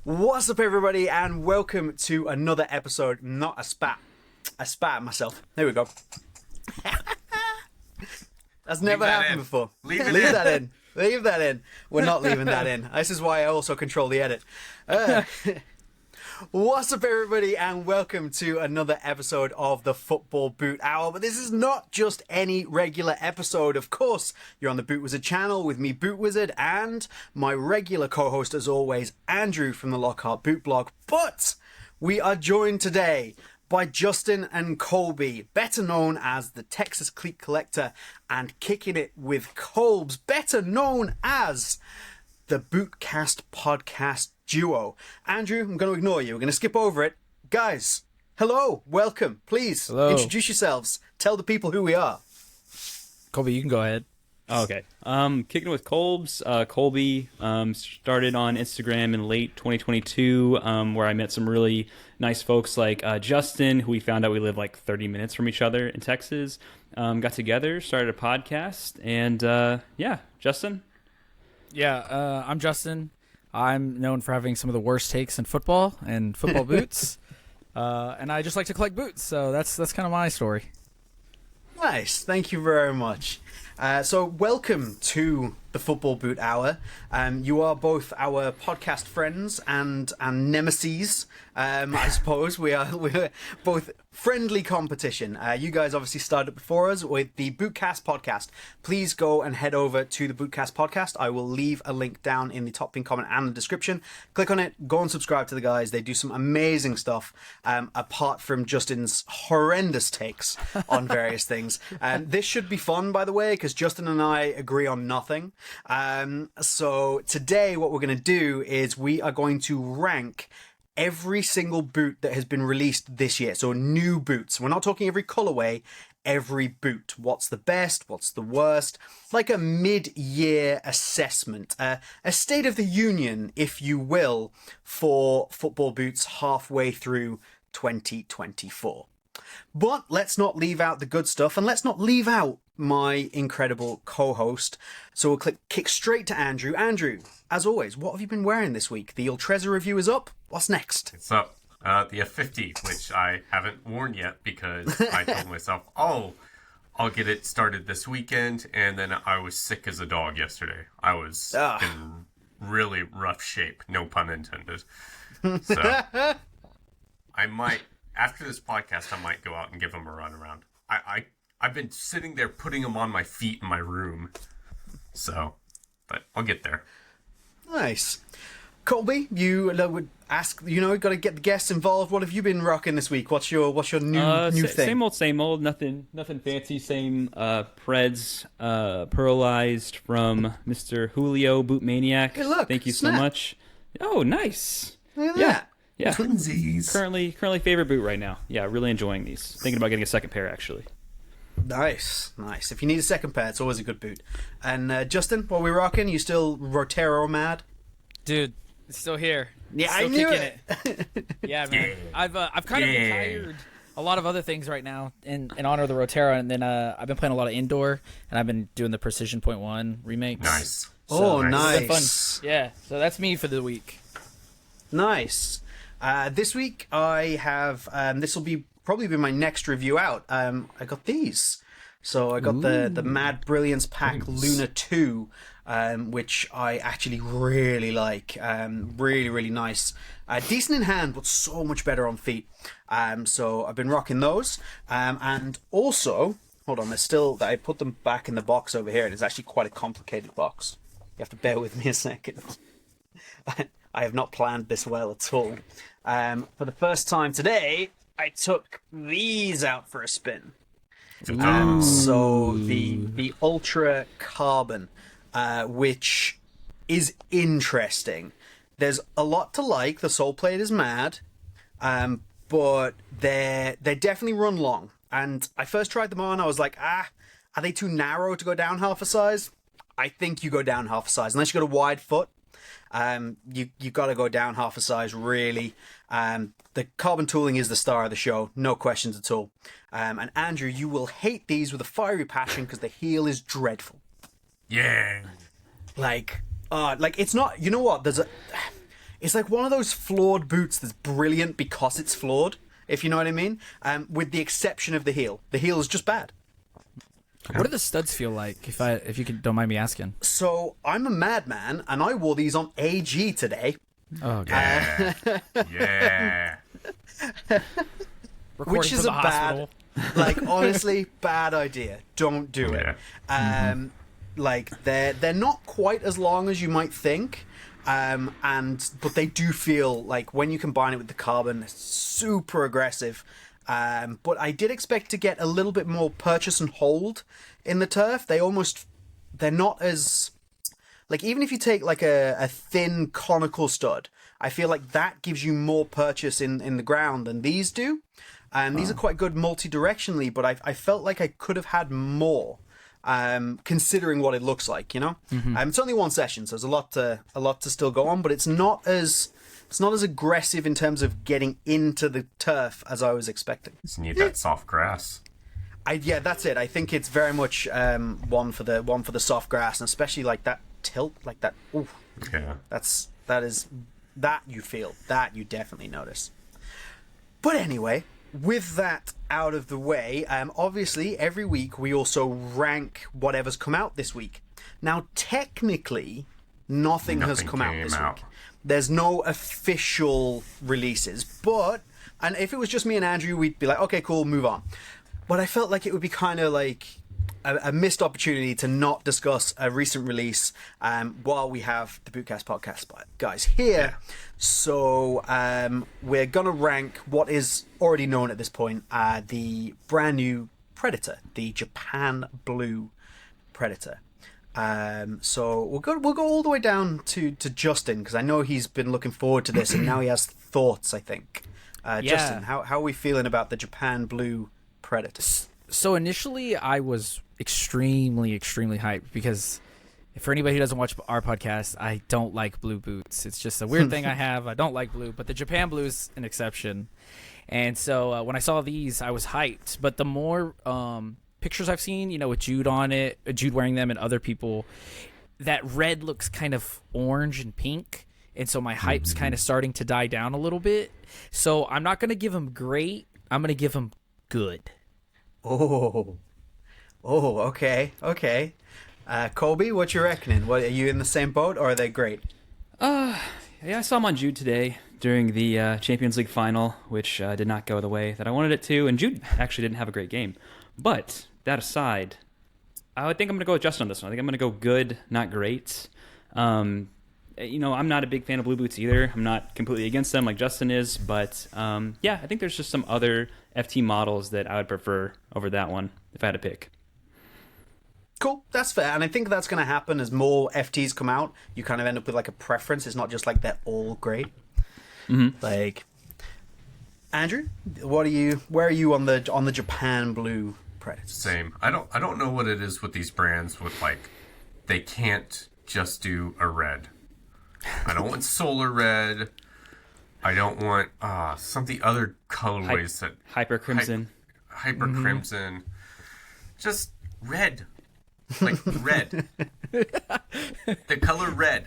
What's up, everybody, and welcome to another episode. Not a spat. I spat at myself. There we go. That's never happened before. Leave that in. Leave that in. We're not leaving that in. This is why I also control the edit. What's up, everybody, and welcome to another episode of the Football Boot Hour. But this is not just any regular episode. Of course, you're on the Boot Wizard channel with me, Boot Wizard, and my regular co-host, as always, Andrew from the Lockhart Boot Blog. But we are joined today by Justin and Colby, better known as the Texas Cleat Collector, and kicking it with Colbs, better known as the BootCast podcast duo. Andrew, I'm going to ignore you. We're going to skip over it. Guys, hello, welcome. Please introduce yourselves. Tell the people who we are. Colby, you can go ahead. Okay. Kicking it with Colbs. Colby started on Instagram in late 2022, where I met some really nice folks like Justin, who we found out we live like 30 minutes from each other in Texas. Got together, started a podcast, and Justin. Yeah, I'm Justin. I'm known for having some of the worst takes in football and football boots, and I just like to collect boots. So that's kind of my story. Nice, thank you very much. So welcome to the Football Boot Hour. You are both our podcast friends and nemeses. I suppose we're both friendly competition. You guys obviously started before us with the BootCast podcast. Please go and head over to the BootCast podcast. I will leave a link down in the top pinned comment and the description. Click on it, go and subscribe to the guys. They do some amazing stuff, apart from Justin's horrendous takes on various things. This should be fun, by the way, because Justin and I agree on nothing. So today what we're going to do is we are going to rank every single boot that has been released this year. So new boots. We're not talking every colorway, every boot. What's the best? What's the worst? Like a mid-year assessment, a state of the union, if you will, for football boots halfway through 2024. But let's not leave out the good stuff, and let's not leave out my incredible co-host. So we'll kick straight to Andrew. Andrew, as always, what have you been wearing this week? The Ultra review is up. What's next? It's up. The F50, which I haven't worn yet because I told myself, I'll get it started this weekend, and then I was sick as a dog yesterday. I was in really rough shape, no pun intended. So I might, after this podcast, I might go out and give them a run around. I've been sitting there putting them on my feet in my room. So, but I'll get there. Nice. Colby, you would ask, got to get the guests involved. What have you been rocking this week? What's your new thing? Same old. Nothing fancy. Same Preds pearlized from Mr. Julio Boot Maniac. Hey, look, thank you snap. so much. Oh, nice. Look at that. Yeah. Twinsies. Currently favorite boot right now. Yeah, really enjoying these. Thinking about getting a second pair, actually. Nice. If you need a second pair, it's always a good boot. And Justin, what are we rocking? You still Roterio mad? Dude, it's still here. Yeah, still I knew it. Yeah, man. I've kind of retired a lot of other things right now in honor of the Roterio, and then I've been playing a lot of indoor, and I've been doing the Precision Point One remakes. Nice. Nice. It's been fun. Yeah, so that's me for the week. Nice. This week I have, this will probably be my next review out. I got these. So I got the Mad Brilliance Pack Luna 2, which I actually really like. Really, really nice. Decent in hand, but so much better on feet. So I've been rocking those. And also, hold on, I put them back in the box over here, and it's actually quite a complicated box. You have to bear with me a second. I have not planned this well at all. For the first time today, I took these out for a spin. So the Ultra Carbon, which is interesting. There's a lot to like. The sole plate is mad, but they definitely run long. And I first tried them on. I was like, are they too narrow to go down half a size? I think you go down half a size unless you got a wide foot. You got to go down half a size, really. The carbon tooling is the star of the show, no questions at all. And Andrew, you will hate these with a fiery passion because the heel is dreadful. Yeah. Like it's not. You know what? It's like one of those flawed boots that's brilliant because it's flawed, if you know what I mean. With the exception of the heel. The heel is just bad. What do the studs feel like, if you don't mind me asking? So I'm a madman, and I wore these on AG today. Oh, God. Yeah. Which is a bad, like, honestly, bad idea. Don't do it. Like, they're not quite as long as you might think, but they do feel like when you combine it with the carbon, it's super aggressive. But I did expect to get a little bit more purchase and hold in the turf. They're not as, like, even if you take like a thin conical stud, I feel like that gives you more purchase in the ground than these do. And these are quite good multi-directionally, but I felt like I could have had more, considering what it looks like, you know? It's only one session, so there's a lot to still go on, but it's not as aggressive in terms of getting into the turf as I was expecting. Just need that soft grass. Yeah, that's it. I think it's very much one for the soft grass, and especially like that tilt, like that. Ooh, Yeah. That you feel, that you definitely notice. But anyway, with that out of the way, obviously every week we also rank whatever's come out this week. Now, technically, nothing has come out this week. There's no official releases, and if it was just me and Andrew, we'd be like, okay, cool, move on. But I felt like it would be kind of like a missed opportunity to not discuss a recent release while we have the BootCast podcast guys here. Yeah. So we're going to rank what is already known at this point, the brand new Predator, the Japan Blue Predator. So we'll go all the way down to Justin, because I know he's been looking forward to this and now he has thoughts, I think. Justin, how are we feeling about the Japan Blue Predator? So initially I was extremely hyped because for anybody who doesn't watch our podcast, I don't like blue boots. It's just a weird thing I have. I don't like blue, but the Japan Blue is an exception. And so when I saw these, I was hyped. But the more pictures I've seen, with Jude on it, Jude wearing them and other people, that red looks kind of orange and pink. And so my hype's kind of starting to die down a little bit. So I'm not going to give them great. I'm going to give them good. Oh, okay. Colby, what you reckoning? What, are you in the same boat, or are they great? Yeah, I saw them on Jude today during the Champions League final, which did not go the way that I wanted it to, and Jude actually didn't have a great game. But that aside, I think I'm going to go with Justin on this one. I think I'm going to go good, not great. I'm not a big fan of blue boots either. I'm not completely against them like Justin is, but I think there's just some other FT models that I would prefer over that one if I had to pick. Cool, that's fair, and I think that's going to happen as more FTs come out. You kind of end up with like a preference. It's not just like they're all great. Like, Andrew, where are you on the Japan Blue Predators? Same. I don't know what it is with these brands with like they can't just do a red. I don't want solar red. I don't want some of the other colorways that hyper crimson. Hyper crimson. Just red. Like red. The color red.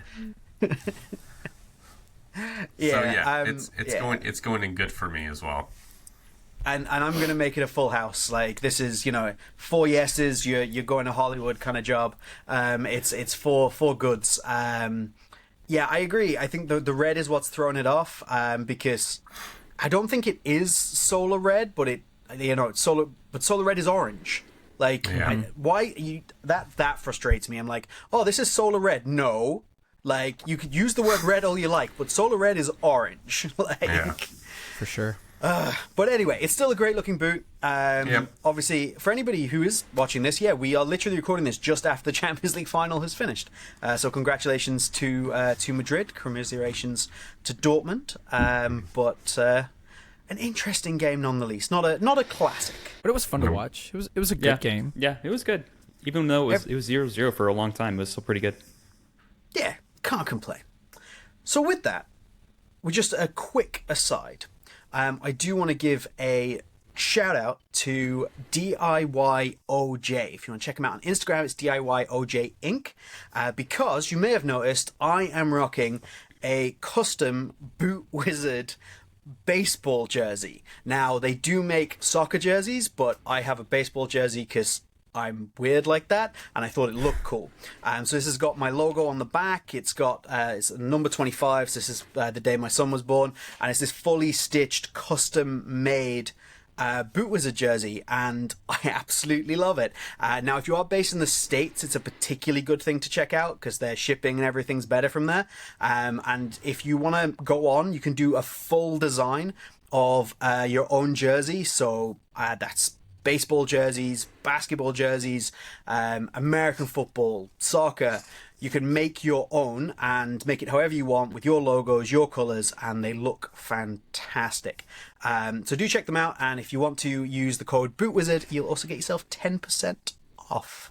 Yeah, it's going in good for me as well. And I'm going to make it a full house. Like, this is, 4 yeses, you're going to Hollywood kind of job. It's four goods. Yeah, I agree. I think the red is what's thrown it off, because I don't think it is solar red, but it's solar. But solar red is orange. Like, that frustrates me. I'm like, oh, this is solar red. No, like, you could use the word red all you like, but solar red is orange. For sure. But anyway, it's still a great looking boot. Obviously, for anybody who is watching this, we are literally recording this just after the Champions League final has finished. So congratulations to Madrid, commiserations to Dortmund. But an interesting game nonetheless. Not a classic, but it was fun to watch. It was a good game. Yeah, it was good. Even though it was 0-0 for a long time, it was still pretty good. Yeah, can't complain. So with that, just a quick aside. I do want to give a shout out to DIYOJ. If you want to check them out on Instagram, it's DIYOJ Inc. Because you may have noticed I am rocking a custom Boot Wizard baseball jersey. Now, they do make soccer jerseys, but I have a baseball jersey because I'm weird like that, and I thought it looked cool. So this has got my logo on the back. It's got it's number 25. So this is the day my son was born, and it's this fully stitched, custom-made Boot Wizard jersey, and I absolutely love it. Now, if you are based in the States, it's a particularly good thing to check out because their shipping and everything's better from there. And if you want to go on, you can do a full design of your own jersey. So that's baseball jerseys, basketball jerseys, American football, soccer. You can make your own and make it however you want with your logos, your colors, and they look fantastic. So do check them out, and if you want to use the code BootWizard, you'll also get yourself 10% off.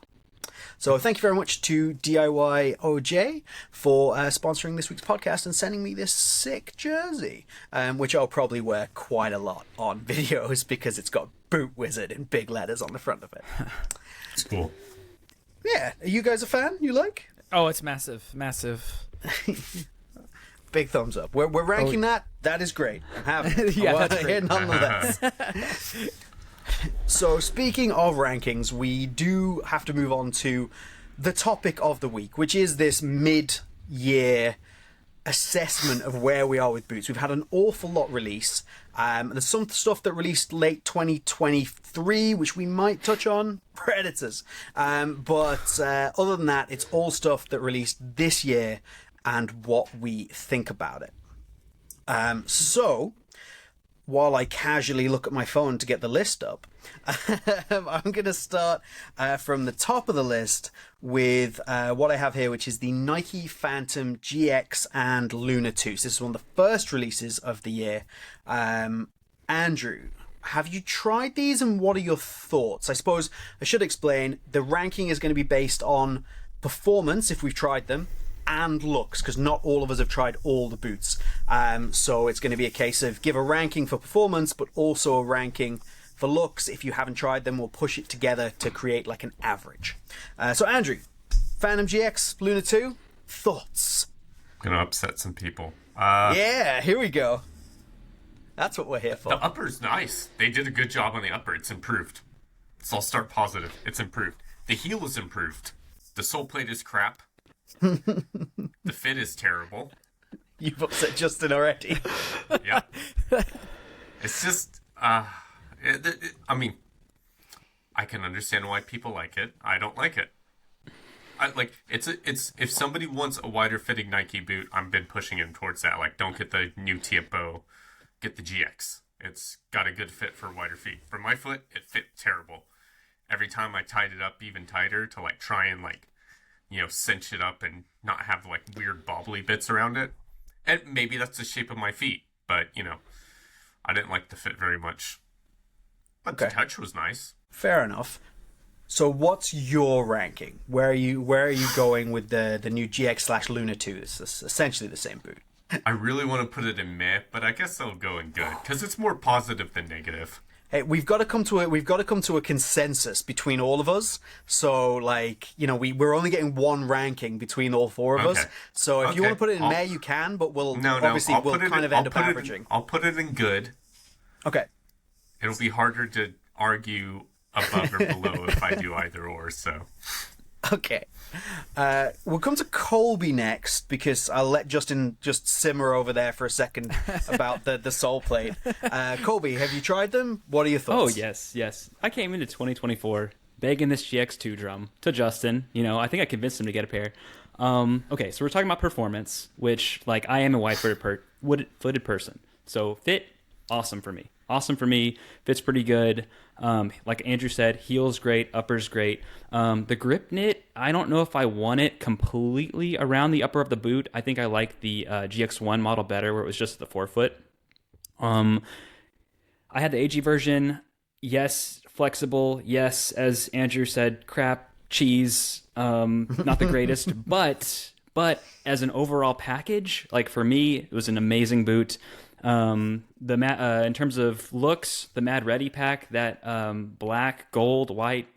So thank you very much to DIY OJ for sponsoring this week's podcast and sending me this sick jersey, which I'll probably wear quite a lot on videos because it's got Boot Wizard in big letters on the front of it. It's cool. Yeah, are you guys a fan? You like? Oh, it's massive, massive. Big thumbs up. We're ranking that. That is great. I'm having it. Yeah, that's great. Nonetheless. So speaking of rankings, we do have to move on to the topic of the week, which is this mid-year assessment of where we are with boots. We've had an awful lot release. There's some stuff that released late 2023, which we might touch on. Predators. But other than that, it's all stuff that released this year and what we think about it. So, while I casually look at my phone to get the list up, I'm going to start from the top of the list with what I have here, which is the Nike Phantom GX and Luna 2. So this is one of the first releases of the year. Andrew, have you tried these and what are your thoughts? I suppose I should explain the ranking is going to be based on performance if we've tried them, and looks, because not all of us have tried all the boots. So it's going to be a case of give a ranking for performance, but also a ranking for looks. If you haven't tried them, we'll push it together to create like an average. So Andrew, Phantom GX, Luna 2, thoughts? Gonna upset some people. Yeah, here we go. That's what we're here for. The upper's nice. They did a good job on the upper. It's improved. So I'll start positive. It's improved. The heel is improved. The sole plate is crap. The fit is terrible. You've upset Justin already. Yeah. It's just, I mean, I can understand why people like it. I don't like it. It's if somebody wants a wider fitting Nike boot, I've been pushing him towards that. Like, don't get the new Tiempo, get the GX. It's got a good fit for wider feet. For my foot, it fit terrible. Every time I tied it up even tighter to like try and like, cinch it up and not have like weird bobbly bits around it. And maybe that's the shape of my feet, but I didn't like the fit very much. But Okay. The touch was nice. Fair enough. So what's your ranking? Where are you going with the new GX / Luna 2? It's essentially the same boot. I really want to put it in meh, but I guess I'll go in good because it's more positive than negative. Hey, we've got to come to a consensus between all of us. So, we're only getting one ranking between all four of us. Okay. So, if you Okay. want to put it in meh, you can. But we'll No, obviously I'll we'll put it kind in- of I'll end up put it in- averaging. I'll put it in good. Okay. It'll be harder to argue above or below if I do either or. So Okay. We'll come to Colby next because I'll let Justin just simmer over there for a second about the sole plate. Colby, have you tried them? What are your Oh, thoughts? yes. I came into 2024 begging this GX2 drum to Justin. I think I convinced him to get a pair. Okay, so we're talking about performance, which, I am a wide-footed person. So fit, awesome for me. Fits pretty good. Like Andrew said, heel's great, upper's great. The grip knit, I don't know if I want it completely around the upper of the boot. I think I like the GX1 model better, where it was just the forefoot. I had the AG version. Yes, flexible. Yes, as Andrew said, crap, cheese. Not the greatest, but as an overall package, for me, it was an amazing boot. In terms of looks, the Mad Ready pack, that black, gold, white,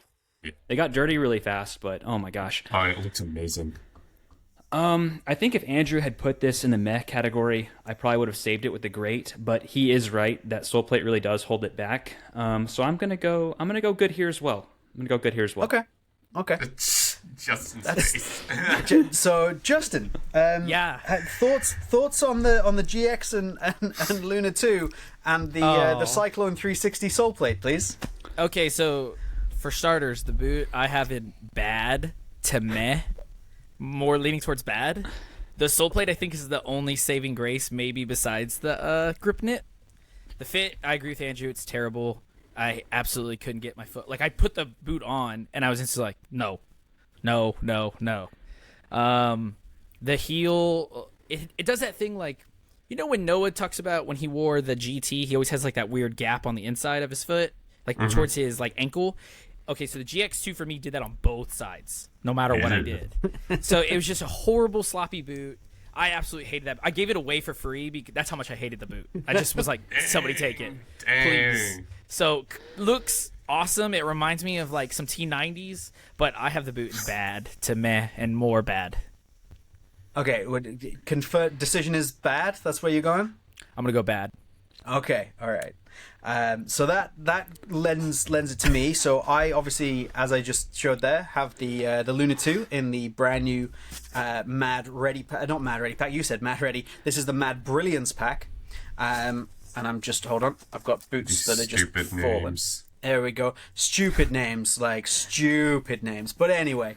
they got dirty really fast, but oh my gosh. it looks amazing. I think if Andrew had put this in the meh category, I probably would have saved it with the great. But he is right that sole plate really does hold it back. So I'm gonna go good here as well. Okay. Justin's face. So Justin, Yeah. thoughts on the GX and Luna 2 and the Cyclone 360 sole plate, please. Okay, so for starters, the boot I have in bad to meh, more leaning towards bad. The sole plate I think is the only saving grace, maybe besides the grip knit. The fit, I agree with Andrew, it's terrible. I absolutely couldn't get my foot. Like, I put the boot on, and I was instantly like, no. The heel, it does that thing like, you know when Noah talks about when he wore the GT, he always has like that weird gap on the inside of his foot, like towards his like ankle. Okay, so the GX2 for me did that on both sides, no matter what I did. So it was just a horrible, sloppy boot. I absolutely hated that. I gave it away for free because that's how much I hated the boot. I just was like, somebody take it, please. So looks awesome. It reminds me of like some T90s, but I have the boot in bad to meh and more bad. Okay, decision is bad. That's where you're going. I'm gonna go bad. Okay, all right. So that lends it to me. So I obviously, as I just showed there, have the Luna 2 in the brand new Mad Ready pack. Not Mad Ready pack. You said Mad Ready. This is the Mad Brilliance pack. And I'm just, hold on. I've got boots that are just falling. Names. There we go. Stupid names. But anyway,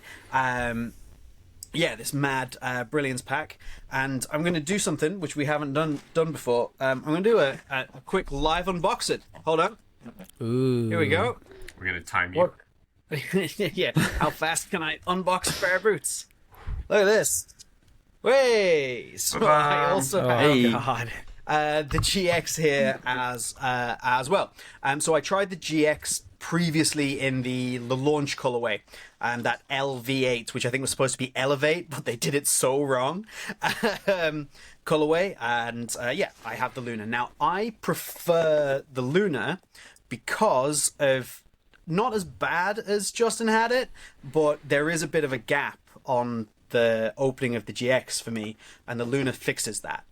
yeah, this Mad Brilliance pack, and I'm going to do something which we haven't done before. I'm going to do a quick live unbox it. Hold on. Ooh. Here we go. We're going to time you. Yeah, how fast can I unbox a pair of boots? Look at this. Way. So I also have the GX here as well. So I tried the GX previously in the launch colorway, that LV8, which I think was supposed to be Elevate, but they did it so wrong. Colorway, and yeah, I have the Luna. Now, I prefer the Luna because of not as bad as Justin had it, but there is a bit of a gap on the opening of the GX for me, and the Luna fixes that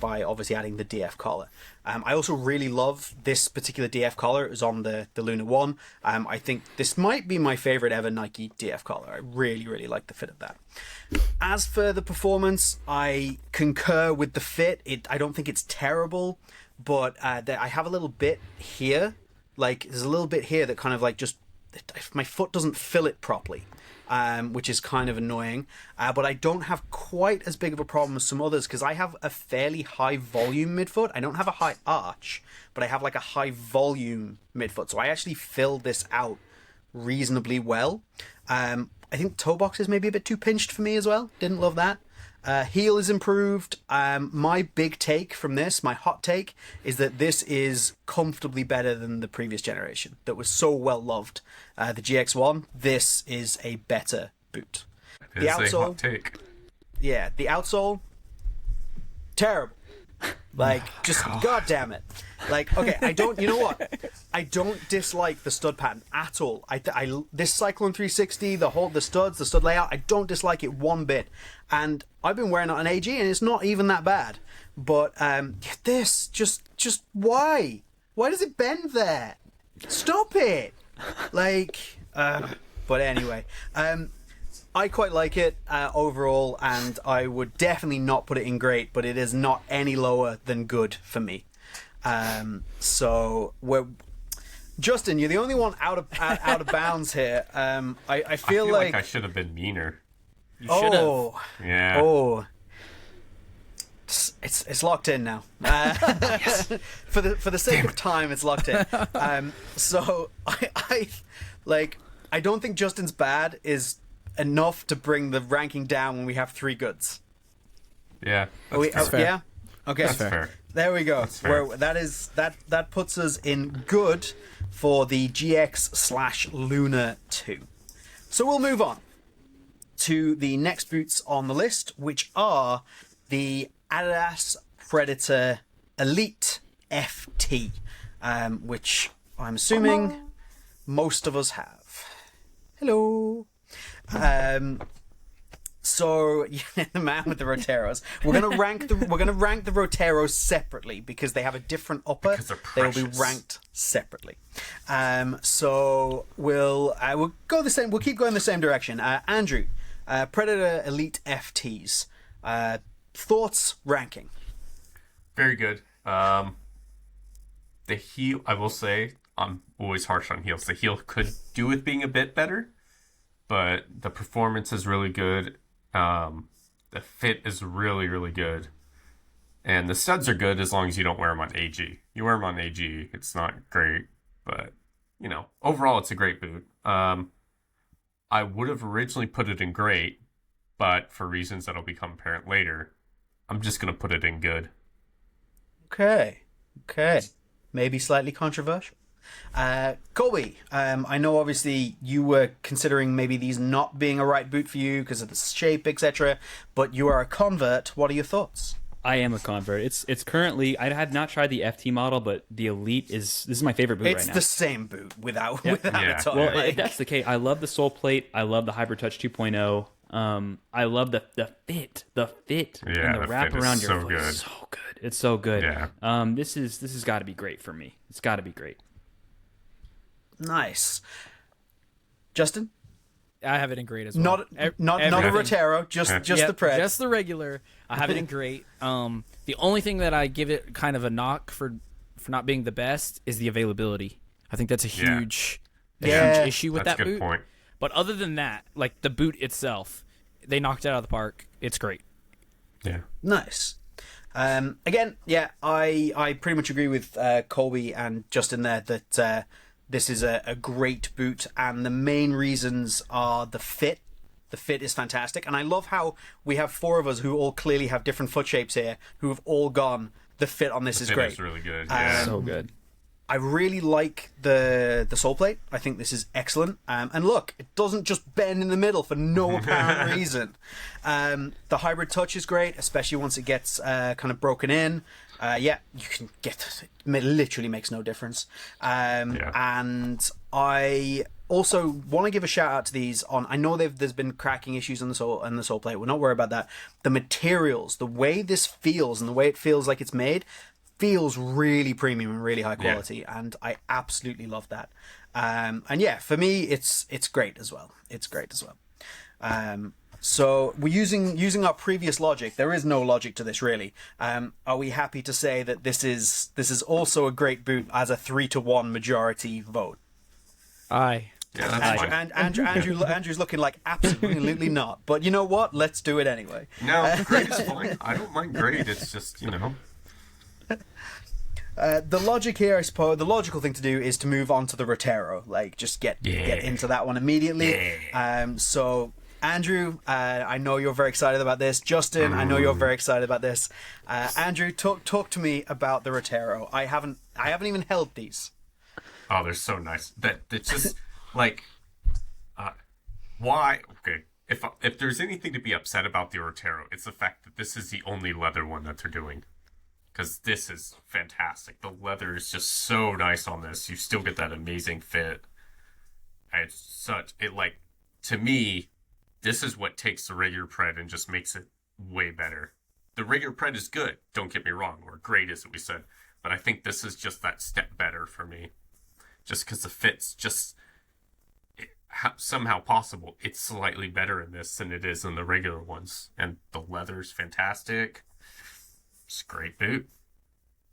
by obviously adding the DF collar. I also really love this particular DF collar. It was on the Luna 1. I think this might be my favorite ever Nike DF collar. I really like the fit of that. As for the performance, I concur with the fit. I don't think it's terrible, but I have a little bit here. Like, there's a little bit here that kind of like just, my foot doesn't fill it properly. Which is kind of annoying. But I don't have quite as big of a problem as some others because I have a fairly high volume midfoot. I don't have a high arch, but I have like a high volume midfoot. So I actually filled this out reasonably well. I think toe box is maybe a bit too pinched for me as well. Didn't love that. Heel is improved. My big take from this, my hot take, is that this is comfortably better than the previous generation that was so well loved. The GX1, this is a better boot. The outsole, a hot take. Yeah, the outsole, terrible. Like, just god damn it. Like, okay, you know what? I don't dislike the stud pattern at all. This Cyclone 360, the studs, the stud layout, I don't dislike it one bit. And I've been wearing it on AG, and it's not even that bad. But this, just why? Why does it bend there? Stop it! Like, but anyway, I quite like it overall, and I would definitely not put it in great, but it is not any lower than good for me. So Justin, you're the only one out of bounds here. I feel like I should have been meaner. You should have. Yeah. Oh. It's locked in now. For the sake of time, it's locked in. So I don't think Justin's bad is enough to bring the ranking down when we have three goods. Yeah. That's fair. Yeah. Okay. That's fair. There we go. That's fair. Where that puts us in good for the GX/Luna 2. So we'll move on to the next boots on the list, which are the Adidas Predator Elite FT, which I'm assuming most of us have. Hello. So yeah, the man with the Roteros. We're gonna rank the Roteros separately because they have a different upper. They will be ranked separately. So we'll go the same. We'll keep going the same direction. Andrew, Predator Elite FTs. Thoughts ranking. Very good. The heel, I will say, I'm always harsh on heels. The heel could do with being a bit better, but the performance is really good. The fit is really, really good. And the studs are good as long as you don't wear them on AG. You wear them on AG, it's not great, but, overall it's a great boot. I would have originally put it in great, but for reasons that'll become apparent later, I'm just going to put it in good. Okay. Maybe slightly controversial. Colby, I know obviously you were considering maybe these not being a right boot for you because of the shape, etc. But you are a convert. What are your thoughts? I am a convert. It's currently, I have not tried the FT model, but the Elite this is my favorite boot right now. It's the same boot without a top. Well, if that's the case, I love the sole plate. I love the Hybrid Touch 2.0. I love the fit. The fit and the wrap around your foot is so good. It's so good. Yeah. This has got to be great for me. It's got to be great. Nice. Justin? I have it in great as well. Not a Rotero, just the Pred. Just the regular. I have it in great. The only thing that I give it kind of a knock for not being the best is the availability. I think that's a huge issue with that boot. Point. But other than that, like the boot itself, they knocked it out of the park. It's great. Yeah. Nice. Again, I pretty much agree with Colby and Justin there that this is a great boot, and the main reasons are the fit. The fit is fantastic, and I love how we have four of us who all clearly have different foot shapes here, who have all gone, the fit on this is great. It's really good. Yeah. So good. I really like the sole plate. I think this is excellent. And look, it doesn't just bend in the middle for no apparent reason. The Hybrid Touch is great, especially once it gets kind of broken in. You can get it. It literally makes no difference. And I also want to give a shout out to these on. I know there's been cracking issues on the sole plate. We're not worried about that. The materials, the way this feels, and the way it feels like it's made, feels really premium and really high quality, and I absolutely love that. For me, it's great as well. So we're using our previous logic. There is no logic to this really. Are we happy to say that this is also a great boot as a 3-1 majority vote? Aye. Yeah, that's fine. Andrew's looking like absolutely not. But you know what? Let's do it anyway. No, great is fine. I don't mind great. It's just, The logic here, I suppose, the logical thing to do is to move on to the Rotero. Like, just get into that one immediately. So, Andrew, I know you're very excited about this. Justin, I know you're very excited about this. Andrew, talk to me about the Rotero. I haven't even held these. Oh, they're so nice. That it's just like, why? Okay, if there's anything to be upset about the Rotero, it's the fact that this is the only leather one that they're doing. Because this is fantastic. The leather is just so nice on this. You still get that amazing fit. To me, this is what takes the regular Pred and just makes it way better. The regular Pred is good, don't get me wrong, or great as we said. But I think this is just that step better for me. Just because the fit's just somehow possible. It's slightly better in this than it is in the regular ones. And the leather's fantastic. It's a great boot.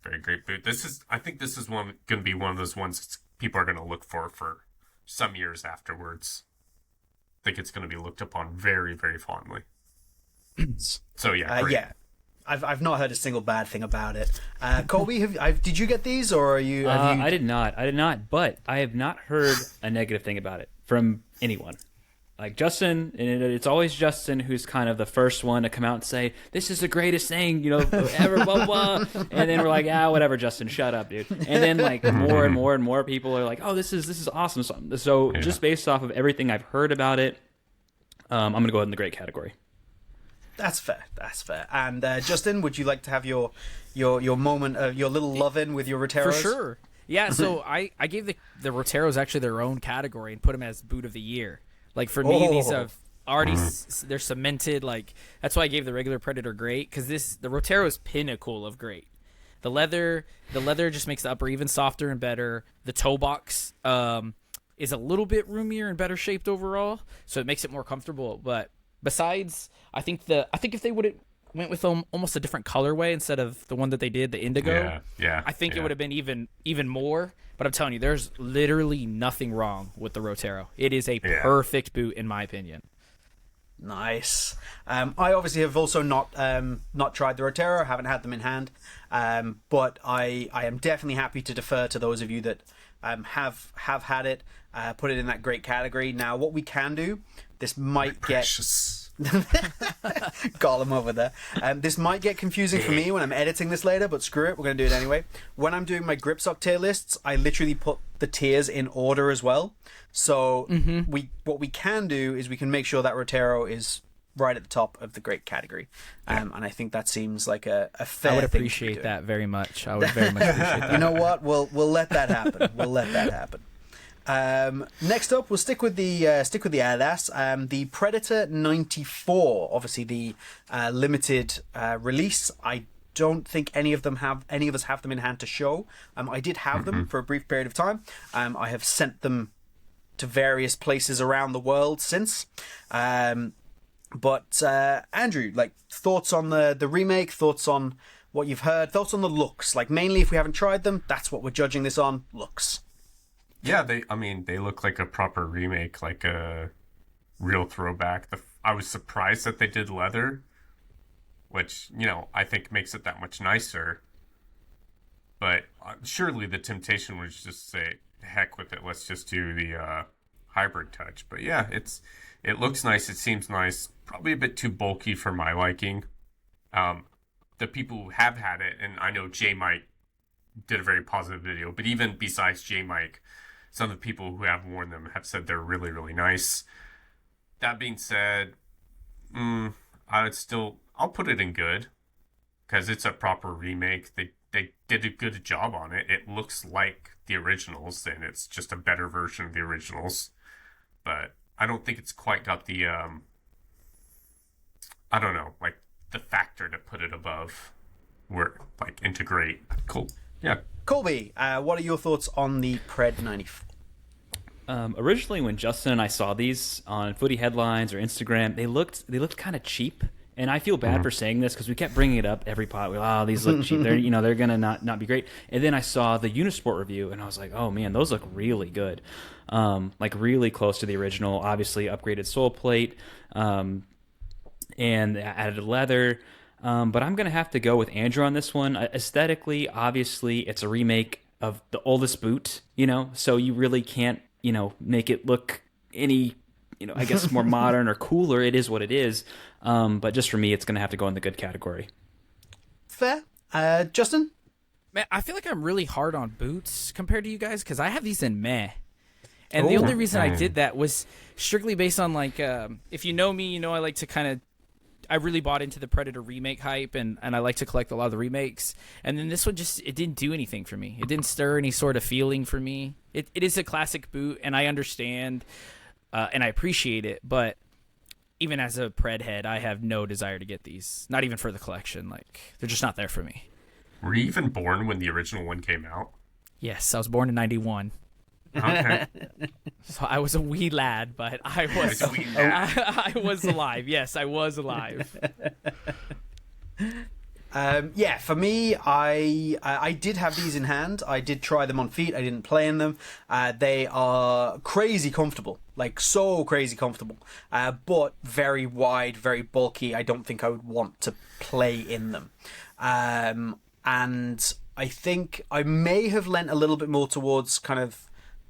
Very great boot. I think this is going to be one of those ones people are going to look for some years afterwards. I think it's going to be looked upon very, very fondly. So great. I've not heard a single bad thing about it. Colby, did you get these, or are you? I did not, but I have not heard a negative thing about it from anyone. Like Justin, and it's always Justin who's kind of the first one to come out and say, this is the greatest thing, ever, blah, blah. And then we're like, whatever, Justin, shut up, dude. And then like more and more and more people are like, oh, this is awesome. So just based off of everything I've heard about it, I'm going to go ahead in the great category. That's fair. And Justin, would you like to have your moment, your little love-in with your Roteros? For sure. Yeah, so I gave the Roteros actually their own category and put them as boot of the year. Like for me, these have already they're cemented. Like that's why I gave the regular Predator great, because the Rotero is pinnacle of great. The leather just makes the upper even softer and better. The toe box is a little bit roomier and better shaped overall, so it makes it more comfortable. But besides, I think if they would have went with almost a different colorway instead of the one that they did, the indigo, I think it would have been even more. But I'm telling you, there's literally nothing wrong with the Rotero. It is a perfect boot in my opinion. Nice. I obviously have also not tried the Rotero. I haven't had them in hand, but I am definitely happy to defer to those of you that have had it. Put it in that great category. Now, what we can do, this might get Gollum over there. This might get confusing for me when I'm editing this later, but screw it, we're going to do it anyway. When I'm doing my grip sock tier lists, I literally put the tiers in order as well. So what we can do is we can make sure that Rotero is right at the top of the great category. And I think that seems like a fair I would thing appreciate that very much. I would very much appreciate that. You know what? We'll let that happen. We'll let that happen. Next up, we'll stick with the Adidas. The Predator 94, obviously the limited release. I don't think any of us have them in hand to show. I did have them for a brief period of time. I have sent them to various places around the world since. But Andrew, like, thoughts on the remake, thoughts on what you've heard, thoughts on the looks. Like, mainly if we haven't tried them, that's what we're judging this on, looks. Yeah, they look like a proper remake, like a real throwback. I was surprised that they did leather, which, I think makes it that much nicer. But surely the temptation was just say, heck with it, let's just do the hybrid touch. But yeah, it looks nice, it seems nice, probably a bit too bulky for my liking. The people who have had it, and I know J Mike did a very positive video, but even besides J Mike, some of the people who have worn them have said they're really, really nice. That being said, I'll put it in good, because it's a proper remake. They did a good job on it. It looks like the originals, and it's just a better version of the originals. But I don't think it's quite got the, I don't know, like the factor to put it above where, like, integrate. Cool. Yeah. Colby, what are your thoughts on the Pred 94? Originally, when Justin and I saw these on footy headlines or Instagram, they looked kind of cheap. And I feel bad for saying this because we kept bringing it up every pod. Oh, these look cheap. They're they're gonna not be great. And then I saw the Unisport review, and I was like, oh man, those look really good. Like really close to the original. Obviously, upgraded sole plate, and added leather. But I'm gonna have to go with Andrew on this one. Aesthetically, obviously, it's a remake of the oldest boot. So you really can't make it look any. I guess more modern or cooler. It is what it is. But just for me, it's going to have to go in the good category. Fair. Justin? Man, I feel like I'm really hard on boots compared to you guys because I have these in meh. And the only reason I did that was strictly based on, like, if you know me, I like to I really bought into the Predator remake hype, and I like to collect a lot of the remakes. And then this one it didn't do anything for me. It didn't stir any sort of feeling for me. It is a classic boot, and I understand, and I appreciate it, but even as a Pred head, I have no desire to get these. Not even for the collection. Like, they're just not there for me. Were you even born when the original one came out? Yes, I was born in 91. Okay. So I was a wee lad, but I was I was alive. Yes, I was alive. Yeah, for me, I did have these in hand. I did try them on feet. I didn't play in them. They are crazy comfortable, like so crazy comfortable, but very wide, very bulky. I don't think I would want to play in them. And I think I may have lent a little bit more towards kind of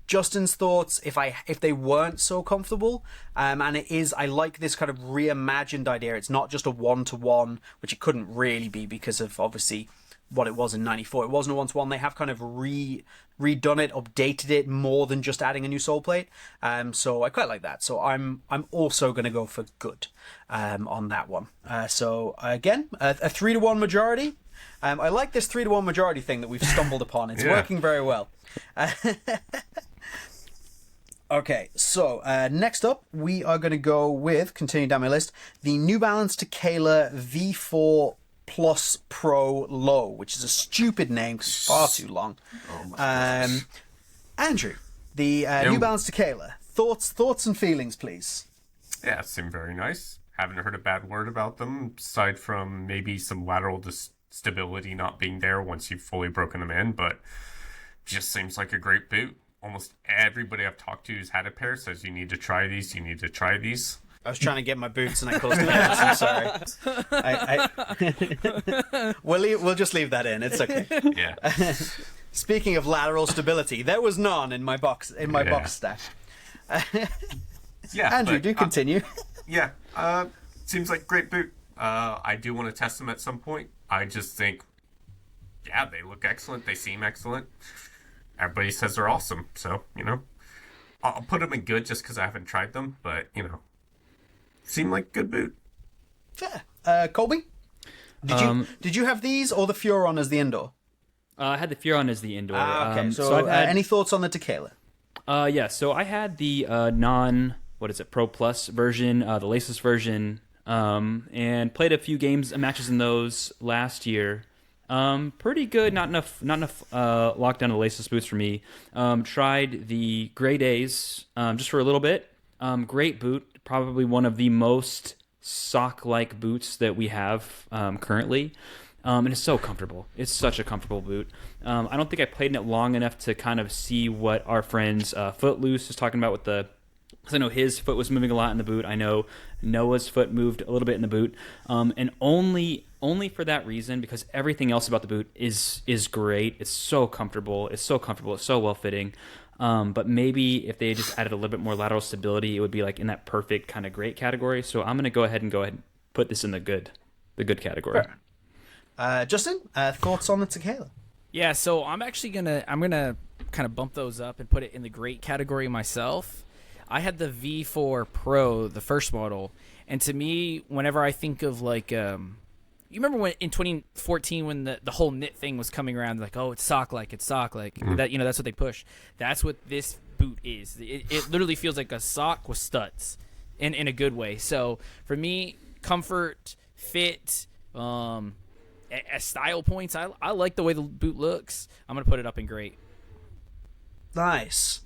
Justin's thoughts if they weren't so comfortable, and I like this kind of reimagined idea. It's not just a 1-to-1, which it couldn't really be because of obviously what it was in 94. It wasn't a 1-to-1. They have kind of redone it, updated it more than just adding a new sole plate. So I quite like that. So I'm also going to go for good on that one. So again, a 3-to-1 majority. I like this 3-to-1 majority thing that we've stumbled upon. It's working very well. Okay, so next up, we are going to go with, continuing down my list, the New Balance Tekela V4 Plus Pro Low, which is a stupid name because it's far too long. Oh my goodness. Andrew, the New Balance Tekela, thoughts and feelings, please. Yeah, seem very nice. Haven't heard a bad word about them, aside from maybe some lateral stability not being there once you've fully broken them in, but just seems like a great boot. Almost everybody I've talked to who's had a pair says you need to try these, you need to try these. I was trying to get my boots and I caused chaos. I'm sorry. We'll just leave that in. It's okay. Yeah. Speaking of lateral stability, there was none in my box stack. Yeah. Andrew, but, do continue. Yeah. Seems like a great boot. I do want to test them at some point. I just think, yeah, they look excellent. They seem excellent. Everybody says they're awesome. So, I'll put them in good just because I haven't tried them. But, seem like a good boot. Fair. Colby? Did you have these or the Furon as the indoor? I had the Furon as the indoor. Okay, so I've had any thoughts on the Tekela? Yeah, so I had the Pro Plus version, the Laceless version, and played a few matches in those last year. Pretty good, not enough lockdown of the Laceless boots for me. Tried the Gray Days just for a little bit. Great boot, probably one of the most sock-like boots that we have currently. And it's so comfortable. It's such a comfortable boot. I don't think I played in it long enough to kind of see what our friends Footloose is talking about with the... Because I know his foot was moving a lot in the boot. I know Noah's foot moved a little bit in the boot. And only for that reason, because everything else about the boot is great. It's so comfortable. It's so well-fitting. But maybe if they just added a little bit more lateral stability, it would be like in that perfect kind of great category. So I'm going to go ahead and put this in the good category. Fair. Justin, thoughts on the Tekela? Yeah, so I'm gonna kind of bump those up and put it in the great category myself. I had the V4 Pro, the first model, and to me, whenever I think of like, you remember when in 2014 when the whole knit thing was coming around, like, oh, it's sock-like, that that's what they push. That's what this boot is. It literally feels like a sock with studs, in a good way. So for me, comfort, fit, as style points, I like the way the boot looks. I'm gonna put it up in great. Nice.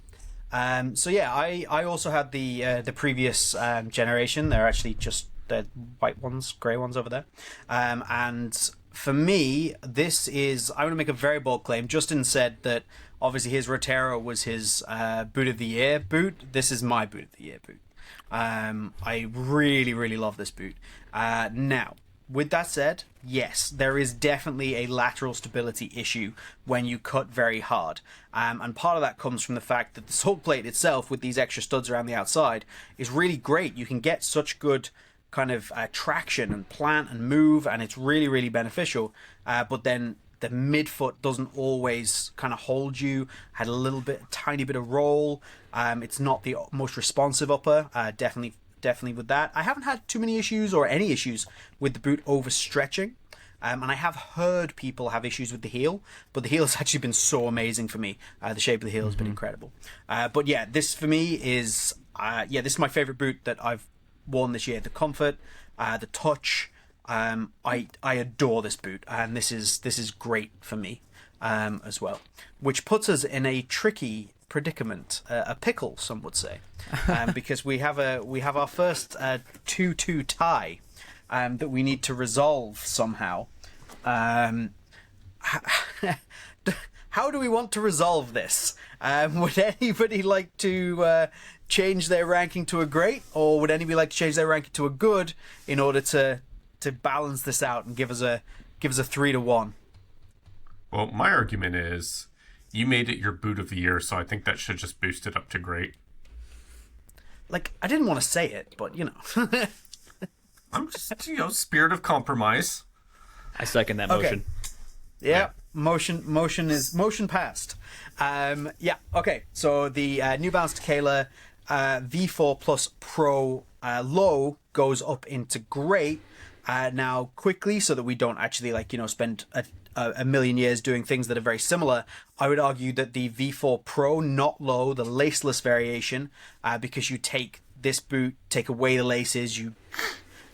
So yeah, I also had the previous generation. They're actually just the white ones, grey ones over there. And for me, this is, I'm going to make a very bold claim. Justin said that obviously his Roterio was his boot of the year boot. This is my boot of the year boot. I really, really love this boot. Now, with that said, yes, there is definitely a lateral stability issue when you cut very hard. And part of that comes from the fact that the sole plate itself, with these extra studs around the outside, is really great. You can get such good kind of traction and plant and move, and it's really, really beneficial. But then the midfoot doesn't always kind of hold you. Had a tiny bit of roll. It's not the most responsive upper. Definitely with that. I haven't had too many issues or any issues with the boot overstretching. And I have heard people have issues with the heel, but the heel has actually been so amazing for me. The shape of the heel has been incredible. But yeah, this for me is this is my favorite boot that I've worn this year. The comfort, the touch. I adore this boot, and this is great for me as well. Which puts us in a tricky predicament, a pickle, some would say, because we have our first 2-2 tie that we need to resolve somehow. How do we want to resolve this? Would anybody like to change their ranking to a great, or would anybody like to change their ranking to a good in order to balance this out and give us a 3-1? Well, my argument is, you made it your boot of the year, so I think that should just boost it up to great. Like, I didn't want to say it, but I'm just, spirit of compromise. I second that motion. Yeah. Motion passed. Okay. So the New Balance Tekela V4 Plus Pro low goes up into great. Now quickly, so that we don't actually spend a million years doing things that are very similar. I would argue that the V4 Pro, not low, the laceless variation, because you take this boot, take away the laces, you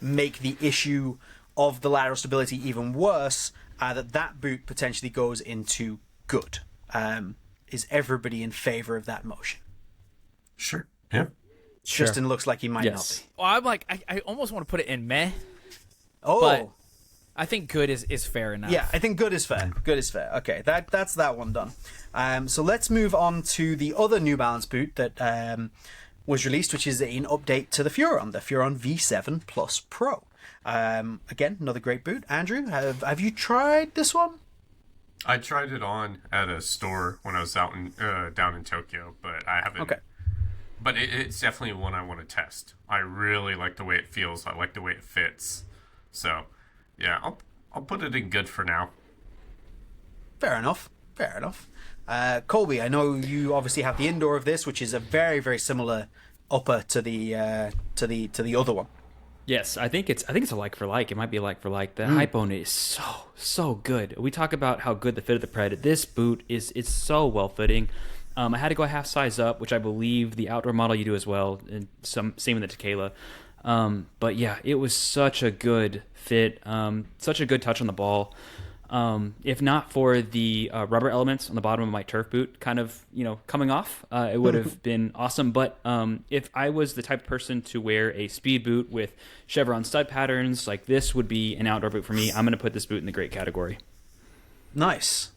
make the issue of the lateral stability even worse, that boot potentially goes into good. Is everybody in favor of that motion? Sure. Yeah. Sure. Justin looks like he might not be. Well, I'm like, I almost want to put it in meh. Oh. But I think good is fair enough. Yeah, I think good is fair. Good is fair. Okay, that's that one done. So let's move on to the other New Balance boot that was released, which is an update to the Furon V7 Pro. Again, another great boot. Andrew, have you tried this one? I tried it on at a store when I was out in down in Tokyo, but I haven't. Okay. But it's definitely one I want to test. I really like the way it feels. I like the way it fits. So, yeah, I'll put it in good for now. Fair enough. Colby, I know you obviously have the indoor of this, which is a very, very similar upper to the other one. Yes, I think it's a like for like. It might be a like for like. The hype on it is so good. We talk about how good the fit of the Pred. This boot is so well fitting. I had to go a half size up, which I believe the outdoor model you do as well, and same with the Tekela. But yeah, it was such a good fit, such a good touch on the ball. If not for the rubber elements on the bottom of my turf boot kind of, coming off, it would have been awesome. But if I was the type of person to wear a speed boot with chevron stud patterns, like this would be an outdoor boot for me. I'm going to put this boot in the great category. Nice.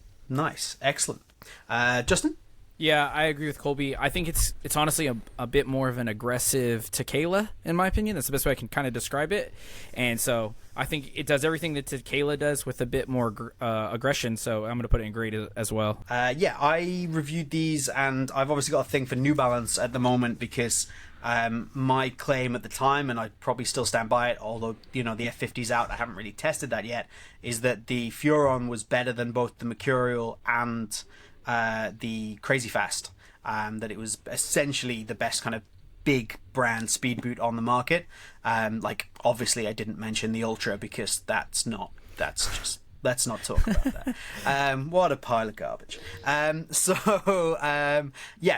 Excellent. Justin? Yeah, I agree with Colby. I think it's honestly a bit more of an aggressive Tekela, in my opinion. That's the best way I can kind of describe it. And so I think it does everything that Tekela does with a bit more aggression. So I'm going to put it in great as well. Yeah, I reviewed these, and I've obviously got a thing for New Balance at the moment because my claim at the time, and I probably still stand by it, although the F50's out, I haven't really tested that yet, is that the Furon was better than both the Mercurial and the Crazy Fast, that it was essentially the best kind of big brand speed boot on the market. Obviously I didn't mention the Ultra because let's not talk about that. What a pile of garbage. Yeah,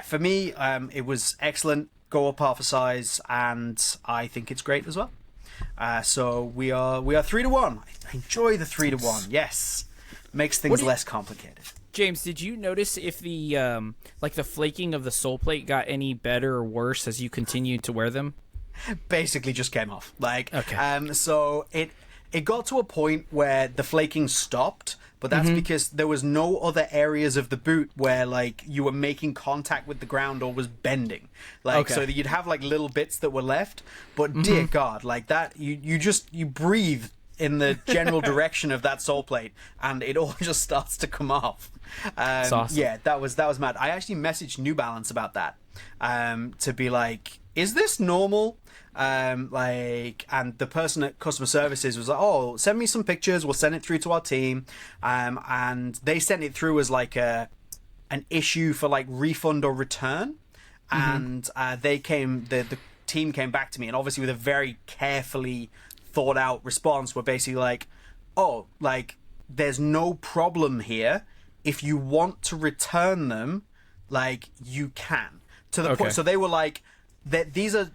for me, it was excellent. Go up half a size, and I think it's great as well. So we are 3-1. I enjoy the 3-1. Yes, makes things less complicated. James, did you notice if the the flaking of the sole plate got any better or worse as you continued to wear them? Basically just came off. Okay. So it got to a point where the flaking stopped, but that's because there was no other areas of the boot where you were making contact with the ground or was bending. So that you'd have little bits that were left, but dear God, that you breathe in the general direction of that sole plate and it all just starts to come off. Awesome. Yeah, that was mad. I actually messaged New Balance about that, to be like, is this normal? And the person at customer services was like, oh, send me some pictures, we'll send it through to our team. And they sent it through as an issue for refund or return. And the team came back to me, and obviously with a very carefully thought out response, were basically there's no problem here. If you want to return them, you can. To the point, so they were these are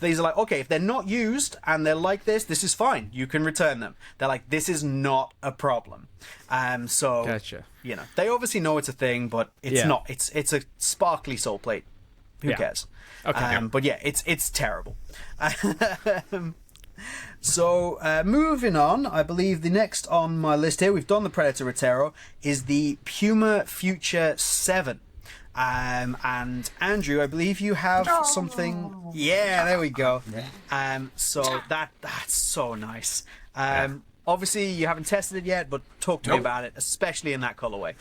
okay, if they're not used and they're like this is fine. You can return them. They're this is not a problem. So Gotcha. They obviously know it's a thing, but it's not. It's a sparkly sole plate. Who cares? Okay. But yeah, it's terrible. So moving on, I believe the next on my list here, we've done the Predator Roterio, is the Puma Future 7. And Andrew, I believe you have something. Yeah, there we go. So that's so nice. Obviously you haven't tested it yet, but talk to me about it, especially in that colorway.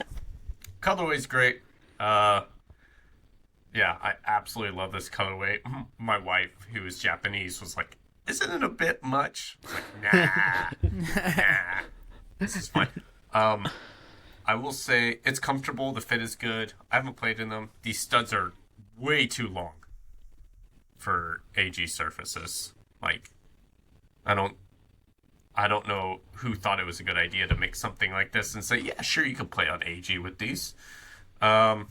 Colorway's great. Yeah, I absolutely love this colorway. My wife, who is Japanese, was like, isn't it a bit much? I was like, nah. This is fine. I will say it's comfortable. The fit is good. I haven't played in them. These studs are way too long for AG surfaces. I don't know who thought it was a good idea to make something like this and say, yeah, sure, you can play on AG with these. But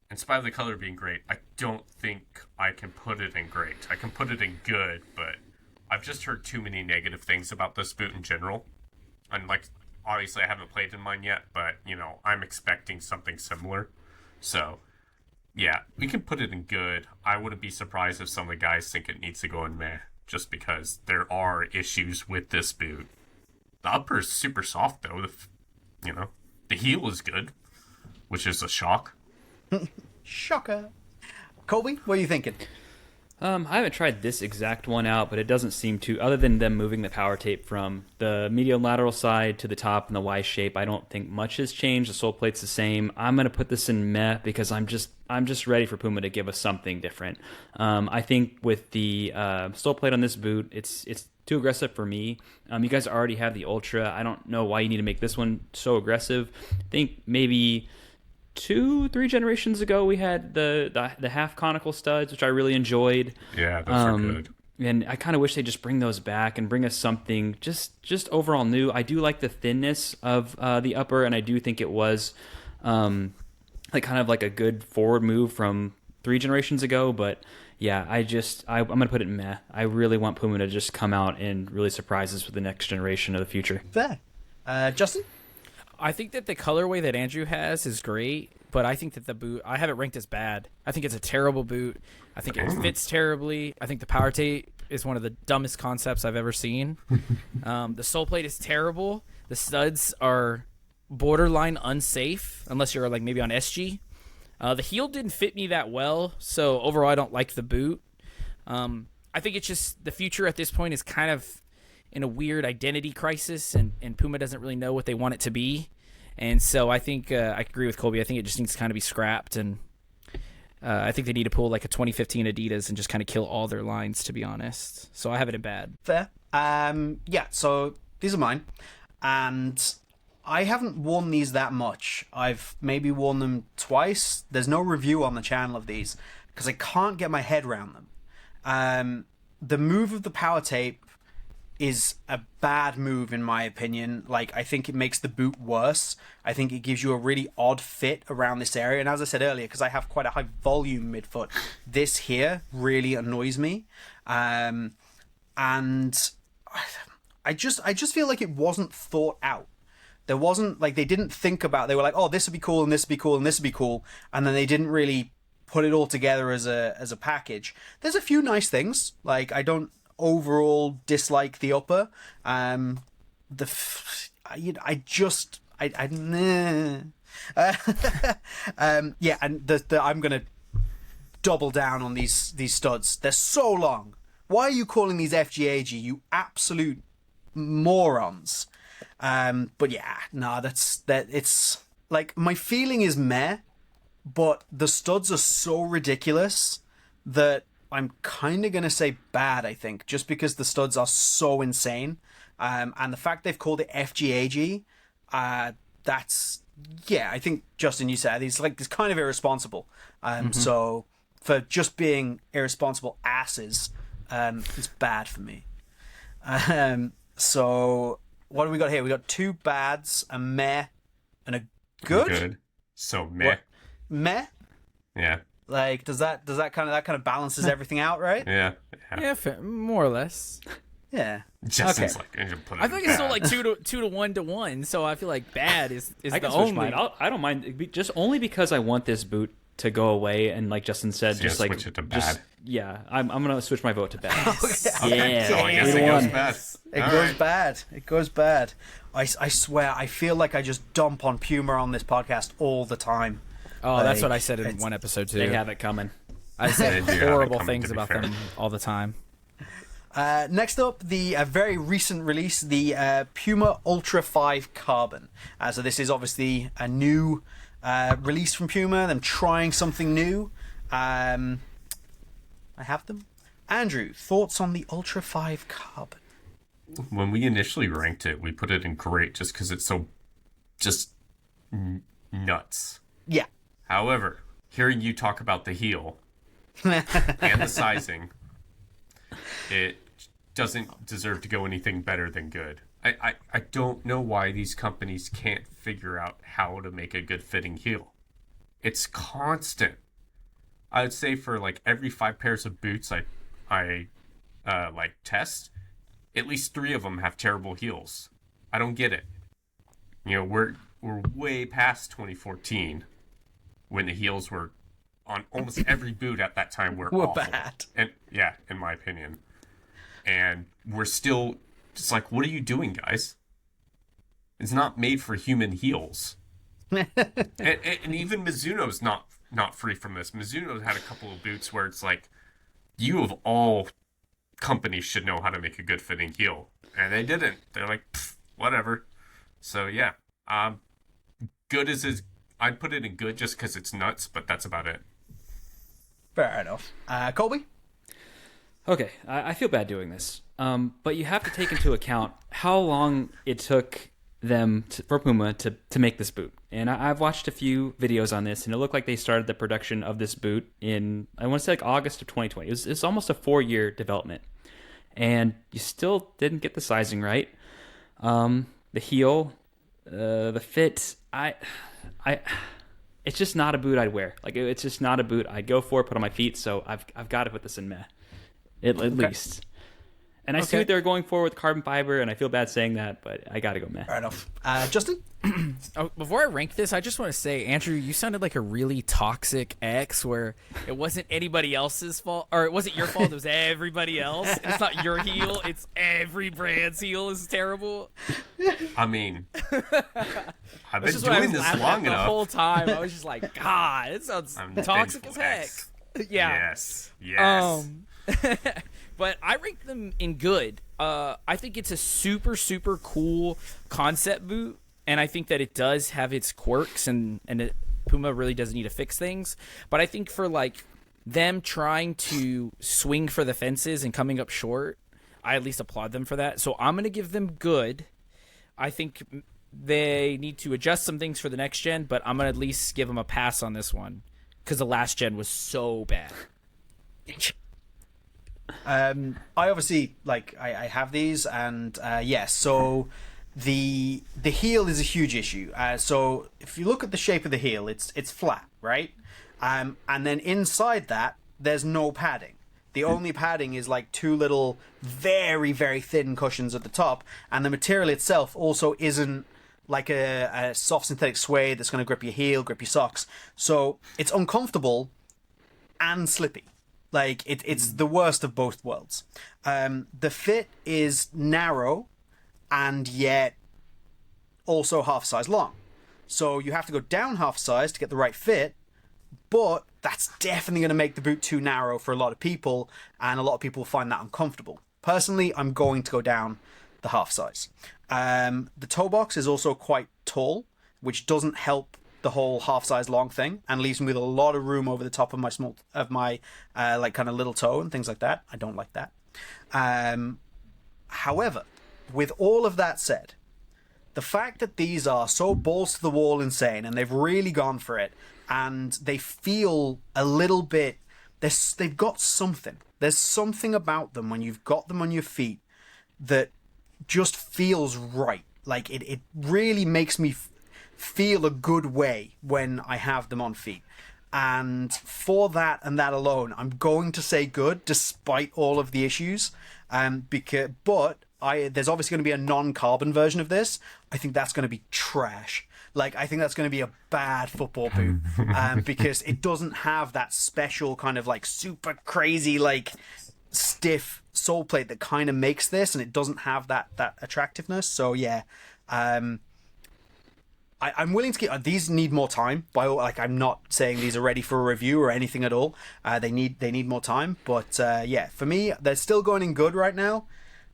in spite of the color being great, I don't think I can put it in great. I can put it in good, but I've just heard too many negative things about this boot in general. And like, obviously I haven't played in mine yet, but I'm expecting something similar. So yeah, we can put it in good. I wouldn't be surprised if some of the guys think it needs to go in meh, just because there are issues with this boot. The upper is super soft though. The heel is good, which is a shock. Shocker. Colby, what are you thinking? I haven't tried this exact one out, but it doesn't seem to, other than them moving the power tape from the medial lateral side to the top in the Y shape, I don't think much has changed. The sole plate's the same. I'm going to put this in meh because I'm just ready for Puma to give us something different. I think with the sole plate on this boot, it's too aggressive for me. You guys already have the Ultra. I don't know why you need to make this one so aggressive. I think maybe 2-3 generations ago we had the half conical studs, which I really enjoyed. Yeah, those are good. And I kind of wish they just bring those back and bring us something just overall new. I do like the thinness of the upper, and I do think it was kind of like a good forward move from 3 generations ago. But yeah, I'm gonna put it in meh. I really want Puma to just come out and really surprise us with the next generation of the future. Fair. Justin? I think that the colorway that Andrew has is great, but I think that the boot, I have it ranked as bad. I think it's a terrible boot. I think it fits terribly. I think the power tape is one of the dumbest concepts I've ever seen. The sole plate is terrible. The studs are borderline unsafe, unless you're like maybe on SG. The heel didn't fit me that well, so overall I don't like the boot. I think it's just the future at this point is kind of in a weird identity crisis, and Puma doesn't really know what they want it to be. And so I think I agree with Colby. I think it just needs to kind of be scrapped, and I think they need to pull like a 2015 Adidas and just kind of kill all their lines, to be honest. So I have it in bad. Fair. Yeah, so these are mine. And I haven't worn these that much. I've maybe worn them twice. There's no review on the channel of these because I can't get my head around them. The move of the power tape is a bad move in my opinion. Like, I think it makes the boot worse. I think it gives you a really odd fit around this area. And as I said earlier, because I have quite a high volume midfoot, this here really annoys me. And I just feel like it wasn't thought out. There wasn't, like, they didn't think about, they were like, oh, this would be cool, and this would be cool, and this would be cool. And then they didn't really put it all together as a package. There's a few nice things. Like, I don't overall dislike the upper. Yeah, and I'm gonna double down on these studs. They're so long. Why are you calling these FGAG, you absolute morons? But yeah, no, it's like, my feeling is meh, but the studs are so ridiculous that I'm kind of going to say bad, I think, just because the studs are so insane. And the fact they've called it FGAG, that's, yeah, I think, Justin, you said, it's kind of irresponsible. So for just being irresponsible asses, it's bad for me. So what do we got here? We got 2 bads, a meh, and a good. So meh. What? Meh? Yeah. Like, does that kind of balances everything out, right? Yeah. Yeah, more or less. Yeah. Justin's Okay. I think it's still like 2 to 1 to 1, so I feel like bad is I the can switch only. mine. I don't mind, just only because I want this boot to go away, and like Justin said, So just like switch it to bad. I'm gonna switch my vote to bad. Okay. Yeah, So I guess it goes bad. It goes bad. I swear, I feel like I just dump on Puma on this podcast all the time. Oh, that's Like, what I said in one episode too. They have it coming. I said They do have it horrible coming, things to be about fair. them all the time. Next up, the very recent release, the Puma Ultra 5 Carbon. So this is obviously a new release from Puma, them trying something new. I have them. Andrew, thoughts on the Ultra 5 Carbon? When we initially ranked it, we put it in great just because it's so just nuts. Yeah. However, hearing you talk about the heel and the sizing, it doesn't deserve to go anything better than good. I don't know why these companies can't figure out how to make a good fitting heel. It's constant. I would say for like every 5 pairs of boots I like test, at least 3 of them have terrible heels. I don't get it. You know, we're way past 2014 when the heels were on almost every boot at that time were awful. Bad. And yeah, in my opinion. And we're still just like, what are you doing, guys? It's not made for human heels. and even Mizuno's not free from this. Mizuno's had a couple of boots where it's like, you of all companies should know how to make a good fitting heel. And they didn't. They're like, whatever. So yeah, good is I'd put it in good just because it's nuts, but that's about it. Fair enough. Colby? Okay, I feel bad doing this, but you have to take into account how long it took them for Puma to make this boot. And I've watched a few videos on this, and it looked like they started the production of this boot in, I want to say like August of 2020. It's almost a 4-year development, and you still didn't get the sizing right. The heel, the fit, it's just not a boot I'd wear. Like, it's just not a boot I'd go for, put on my feet. So I've got to put this in meh, at least. And I see what they're going for with carbon fiber, and I feel bad saying that, but I got to go meh. Fair enough. Justin? Before I rank this, I just want to say, Andrew, you sounded like a really toxic ex where it wasn't anybody else's fault, or it wasn't your fault, it was everybody else. It's not your heel, it's every brand's heel is terrible. I mean, I've been doing this long enough. The whole time, I was just like, God, it sounds toxic as heck. Yeah. Yes. But I rank them in good. I think it's a super, super cool concept boot, and I think that it does have its quirks, and Puma really does need to fix things. But I think for like them trying to swing for the fences and coming up short, I at least applaud them for that. So I'm going to give them good. I think they need to adjust some things for the next gen, but I'm going to at least give them a pass on this one because the last gen was so bad. I obviously I have these, and yes, so the heel is a huge issue. So if you look at the shape of the heel, it's flat, right? And then inside that there's no padding. The only padding is like 2 little very, very thin cushions at the top, and the material itself also isn't like a soft synthetic suede that's going to grip your heel, grip your socks. So it's uncomfortable and slippy. Like, it's the worst of both worlds. The fit is narrow and yet also half size long. So you have to go down half size to get the right fit, but that's definitely going to make the boot too narrow for a lot of people, and a lot of people find that uncomfortable. Personally, I'm going to go down the half size. The toe box is also quite tall, which doesn't help the whole half size long thing, and leaves me with a lot of room over the top of my like kind of little toe and things like that. I don't like that. However, with all of that said, the fact that these are so balls to the wall insane, and they've really gone for it, and they feel a little bit, they've got something. There's something about them when you've got them on your feet that just feels right. Like it really makes me feel a good way when I have them on feet. And for that and that alone, I'm going to say good, despite all of the issues. There's obviously going to be a non-carbon version of this. I think that's going to be trash. Like, I think that's going to be a bad football boot, because it doesn't have that special kind of like super crazy, like stiff sole plate that kind of makes this, and it doesn't have that attractiveness. So yeah, I'm willing to get these. Need more time. I'm not saying these are ready for a review or anything at all. They need more time. But yeah, for me, they're still going in good right now.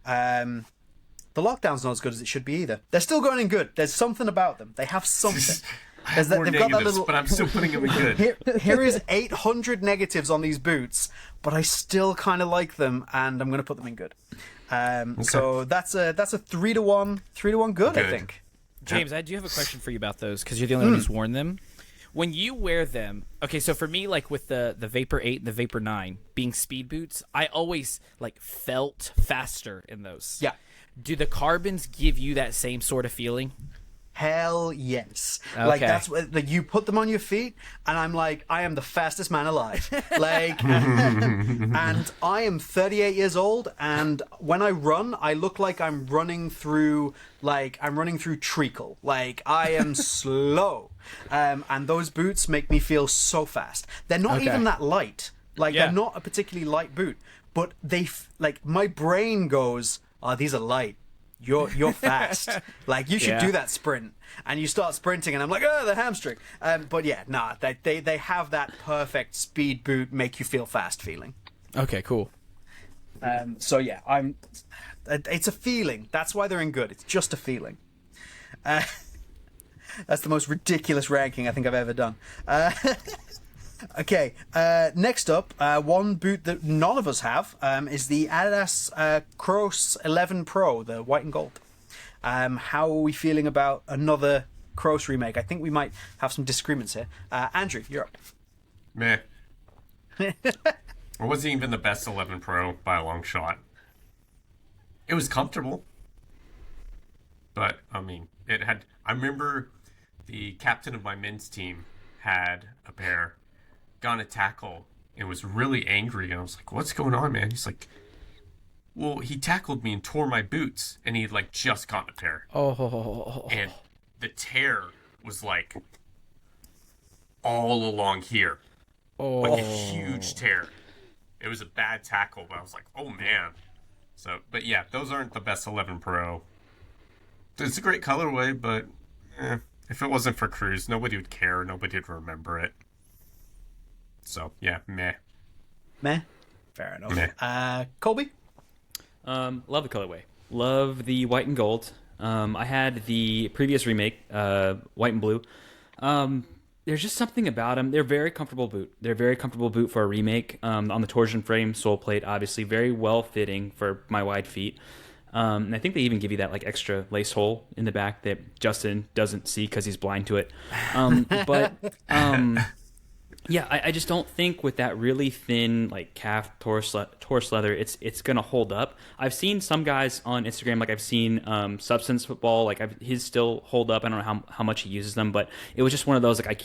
The lockdown's not as good as it should be either. They're still going in good. There's something about them. They have something. I have more negatives, but I'm still putting them in good. Here is 800 negatives on these boots, but I still kind of like them, and I'm going to put them in good. Okay. So that's a 3-1 good, I think. James, I do have a question for you about those, because you're the only one who's worn them. When you wear them, okay, so for me, like with the Vapor 8 and the Vapor 9 being speed boots, I always like felt faster in those. Yeah. Do the carbons give you that same sort of feeling? Hell yes. Okay. Like that's what, like you put them on your feet and I'm like, I am the fastest man alive. Like and I am 38 years old, and when I run I look like I'm running through treacle. Like I am slow. And those boots make me feel so fast. They're not even that light. Like they're not a particularly light boot, but like my brain goes, "Oh, these are light. You're fast. Like you should do that sprint." And you start sprinting, and I'm like, "Oh, the hamstring." But yeah, nah, they have that perfect speed boot, make you feel fast feeling. Okay, cool. So yeah, it's a feeling. That's why they're in good. It's just a feeling. That's the most ridiculous ranking I think I've ever done. Okay, next up, one boot that none of us have is the Adidas Kroos 11 Pro, the white and gold. How are we feeling about another Kroos remake? I think we might have some disagreements here. Andrew, you're up. Meh. It wasn't even the best 11 Pro by a long shot. It was comfortable. But, I mean, it had... I remember the captain of my men's team had a pair, got on a tackle, and was really angry. And I was like, what's going on, man? He's like, well, he tackled me and tore my boots, and he had, like, just gotten a pair. Oh. And the tear was, like, all along here. Oh. Like a huge tear. It was a bad tackle, but I was like, oh, man. So, but yeah, those aren't the best 11 Pro. It's a great colorway, but if it wasn't for Kroos, nobody would care. Nobody would remember it. So, yeah, meh. Meh? Fair enough. Meh. Colby? Love the colorway. Love the white and gold. I had the previous remake, white and blue. There's just something about them. They're very comfortable boot. They're a very comfortable boot for a remake. On the torsion frame, sole plate, obviously very well fitting for my wide feet. And I think they even give you that like extra lace hole in the back that Justin doesn't see because he's blind to it. Yeah, I just don't think with that really thin like calf torse leather, it's gonna hold up. I've seen some guys on Instagram, like I've seen Substance Football, like his still hold up. I don't know how much he uses them, but it was just one of those like I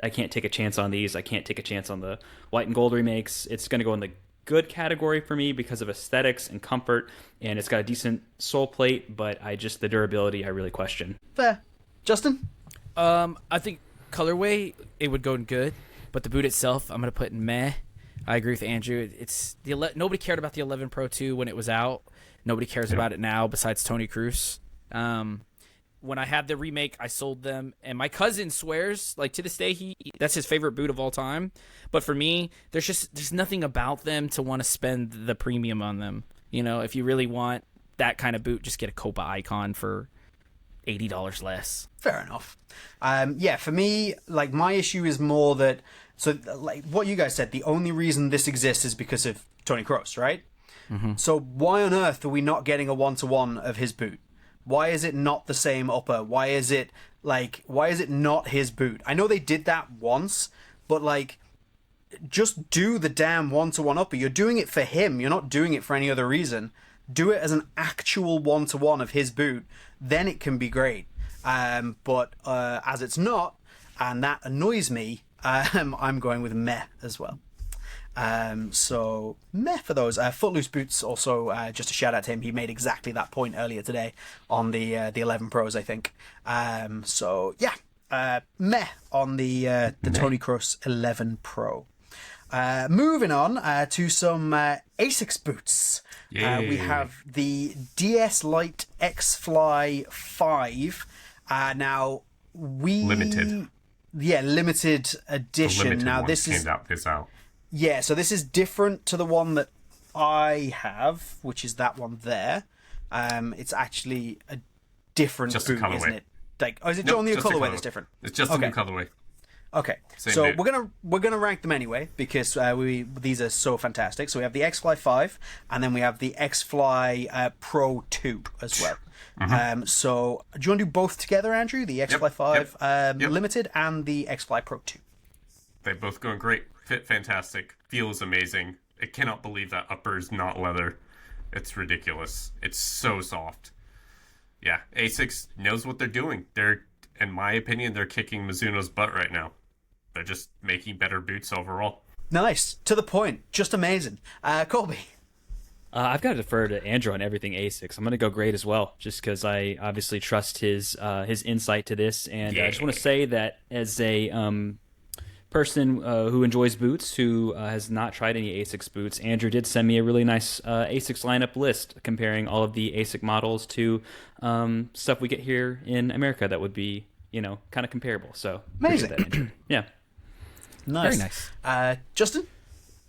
can't take a chance on these. I can't take a chance on the white and gold remakes. It's gonna go in the good category for me because of aesthetics and comfort, and it's got a decent sole plate, but the durability I really question. Fair. Justin? I think colorway, it would go in good. But the boot itself, I'm going to put in meh. I agree with Andrew. Nobody cared about the 11 Pro 2 when it was out. Nobody cares about it now besides Tony Kroos. When I had the remake, I sold them. And my cousin swears, like to this day, that's his favorite boot of all time. But for me, there's nothing about them to want to spend the premium on them. You know, if you really want that kind of boot, just get a Copa Icon for $80 less. Fair enough. Yeah, for me, like my issue is more that, so like what you guys said, the only reason this exists is because of Tony Kroos, right? Mm-hmm. So why on earth are we not getting a 1-to-1 of his boot? Why is it not the same upper? Why is it not his boot? I know they did that once, but like, just do the damn 1-to-1 upper. You're doing it for him. You're not doing it for any other reason. Do it as an actual 1-to-1 of his boot. Then it can be great. But as it's not, and that annoys me, I'm going with meh as well. So meh for those. Footloose boots also, just a shout out to him. He made exactly that point earlier today on the 11 Pros, I think. So yeah, meh on the Tony Kroos 11 Pro. Moving on to some Asics boots. We have the DS Lite X-Fly 5. Now limited edition. Limited now one this is out. Yeah, so this is different to the one that I have, which is that one there. It's actually a different Just boot, a colorway. isn't it? Like, is it only a colorway that's different? It's just a new colorway. Okay, Same so boot. we're gonna rank them anyway because these are so fantastic. So we have the X-Fly 5, and then we have the X-Fly Pro 2 as well. Mm-hmm. So do you want to do both together, Andrew? The X-Fly 5 Limited and the X-Fly Pro 2. They're both going great. Fit fantastic. Feels amazing. I cannot believe that upper is not leather. It's ridiculous. It's so soft. Yeah, Asics knows what they're doing. They're, in my opinion, they're kicking Mizuno's butt right now. They're just making better boots overall. Nice. To the point. Just amazing. Colby. I've got to defer to Andrew on everything Asics. I'm going to go great as well, just because I obviously trust his insight to this. And I just want to say that as a person who enjoys boots, who has not tried any Asics boots, Andrew did send me a really nice Asics lineup list comparing all of the Asics models to stuff we get here in America that would be, kind of comparable. So amazing. That, Andrew. Yeah. Nice. Very nice. Justin?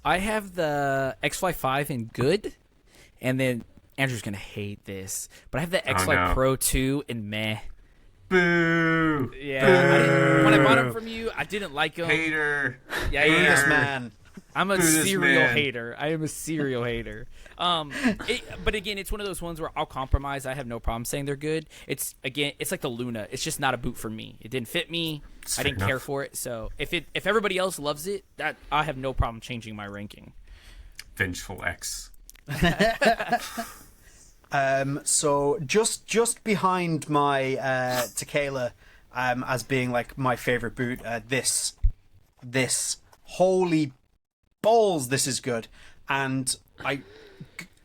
I have the X-Fly 5 in good, and then Andrew's going to hate this, but I have the X-Fly Pro 2 in meh. Boo! Yeah, when I bought them from you, I didn't like them. Hater. Yeah, Boo this man. I'm a Boo this serial man. hater. I am a serial hater. But again, it's one of those ones where I'll compromise. I have no problem saying they're good. It's like the Luna. It's just not a boot for me. It didn't fit me. I didn't care for it. So if everybody else loves it, that I have no problem changing my ranking. Vengeful X. So just behind my Tekela, as being like my favorite boot, this holy balls, this is good, and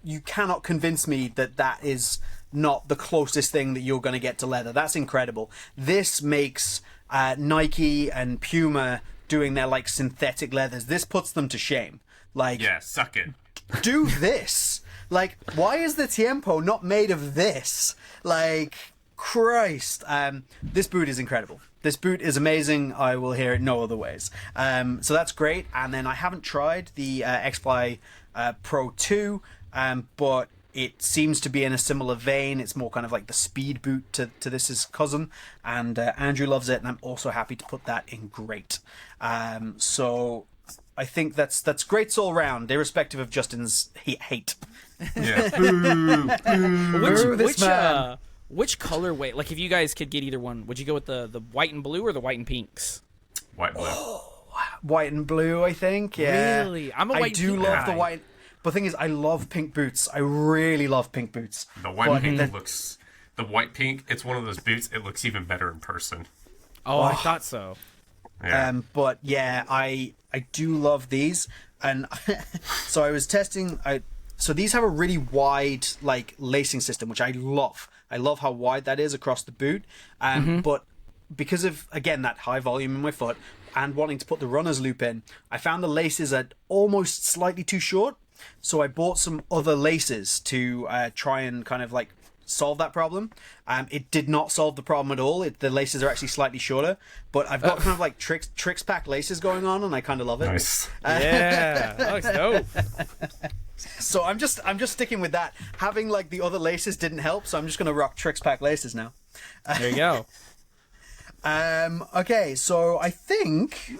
you cannot convince me that is not the closest thing that you're going to get to leather. That's incredible. This makes Nike and Puma doing their like synthetic leathers. This puts them to shame. Like, Yeah, suck it. do this. Like, why is the Tiempo not made of this? Like, Christ. This boot is incredible. This boot is amazing. I will hear it no other ways. So that's great. And then I haven't tried the X-Fly Pro 2, but it seems to be in a similar vein. It's more kind of like the speed boot to this's cousin. And Andrew loves it, and I'm also happy to put that in great. So I think that's great all round, irrespective of Justin's hate. Yeah. Boo. Which colorway? Like, if you guys could get either one, would you go with the white and blue or the white and pinks? White blue. White and blue, I think. Yeah. Really? I'm a white I do and pink love guy. the white. But the thing is, I love pink boots. I really love pink boots. The white pink looks. The white pink. It's one of those boots. It looks even better in person. Oh, I thought so. Yeah. But yeah, I do love these, and so I was testing. So these have a really wide like lacing system, which I love. I love how wide that is across the boot. But because of, again, that high volume in my foot and wanting to put the runner's loop in, I found the laces are almost slightly too short. So I bought some other laces to try and kind of like solve that problem. It did not solve the problem at all. The laces are actually slightly shorter, but I've got kind of like tricks pack laces going on, and I kind of love it. Nice. Yeah, that looks dope. So I'm just sticking with that. Having like the other laces didn't help, so I'm just gonna rock tricks pack laces now. There you go. Okay, so I think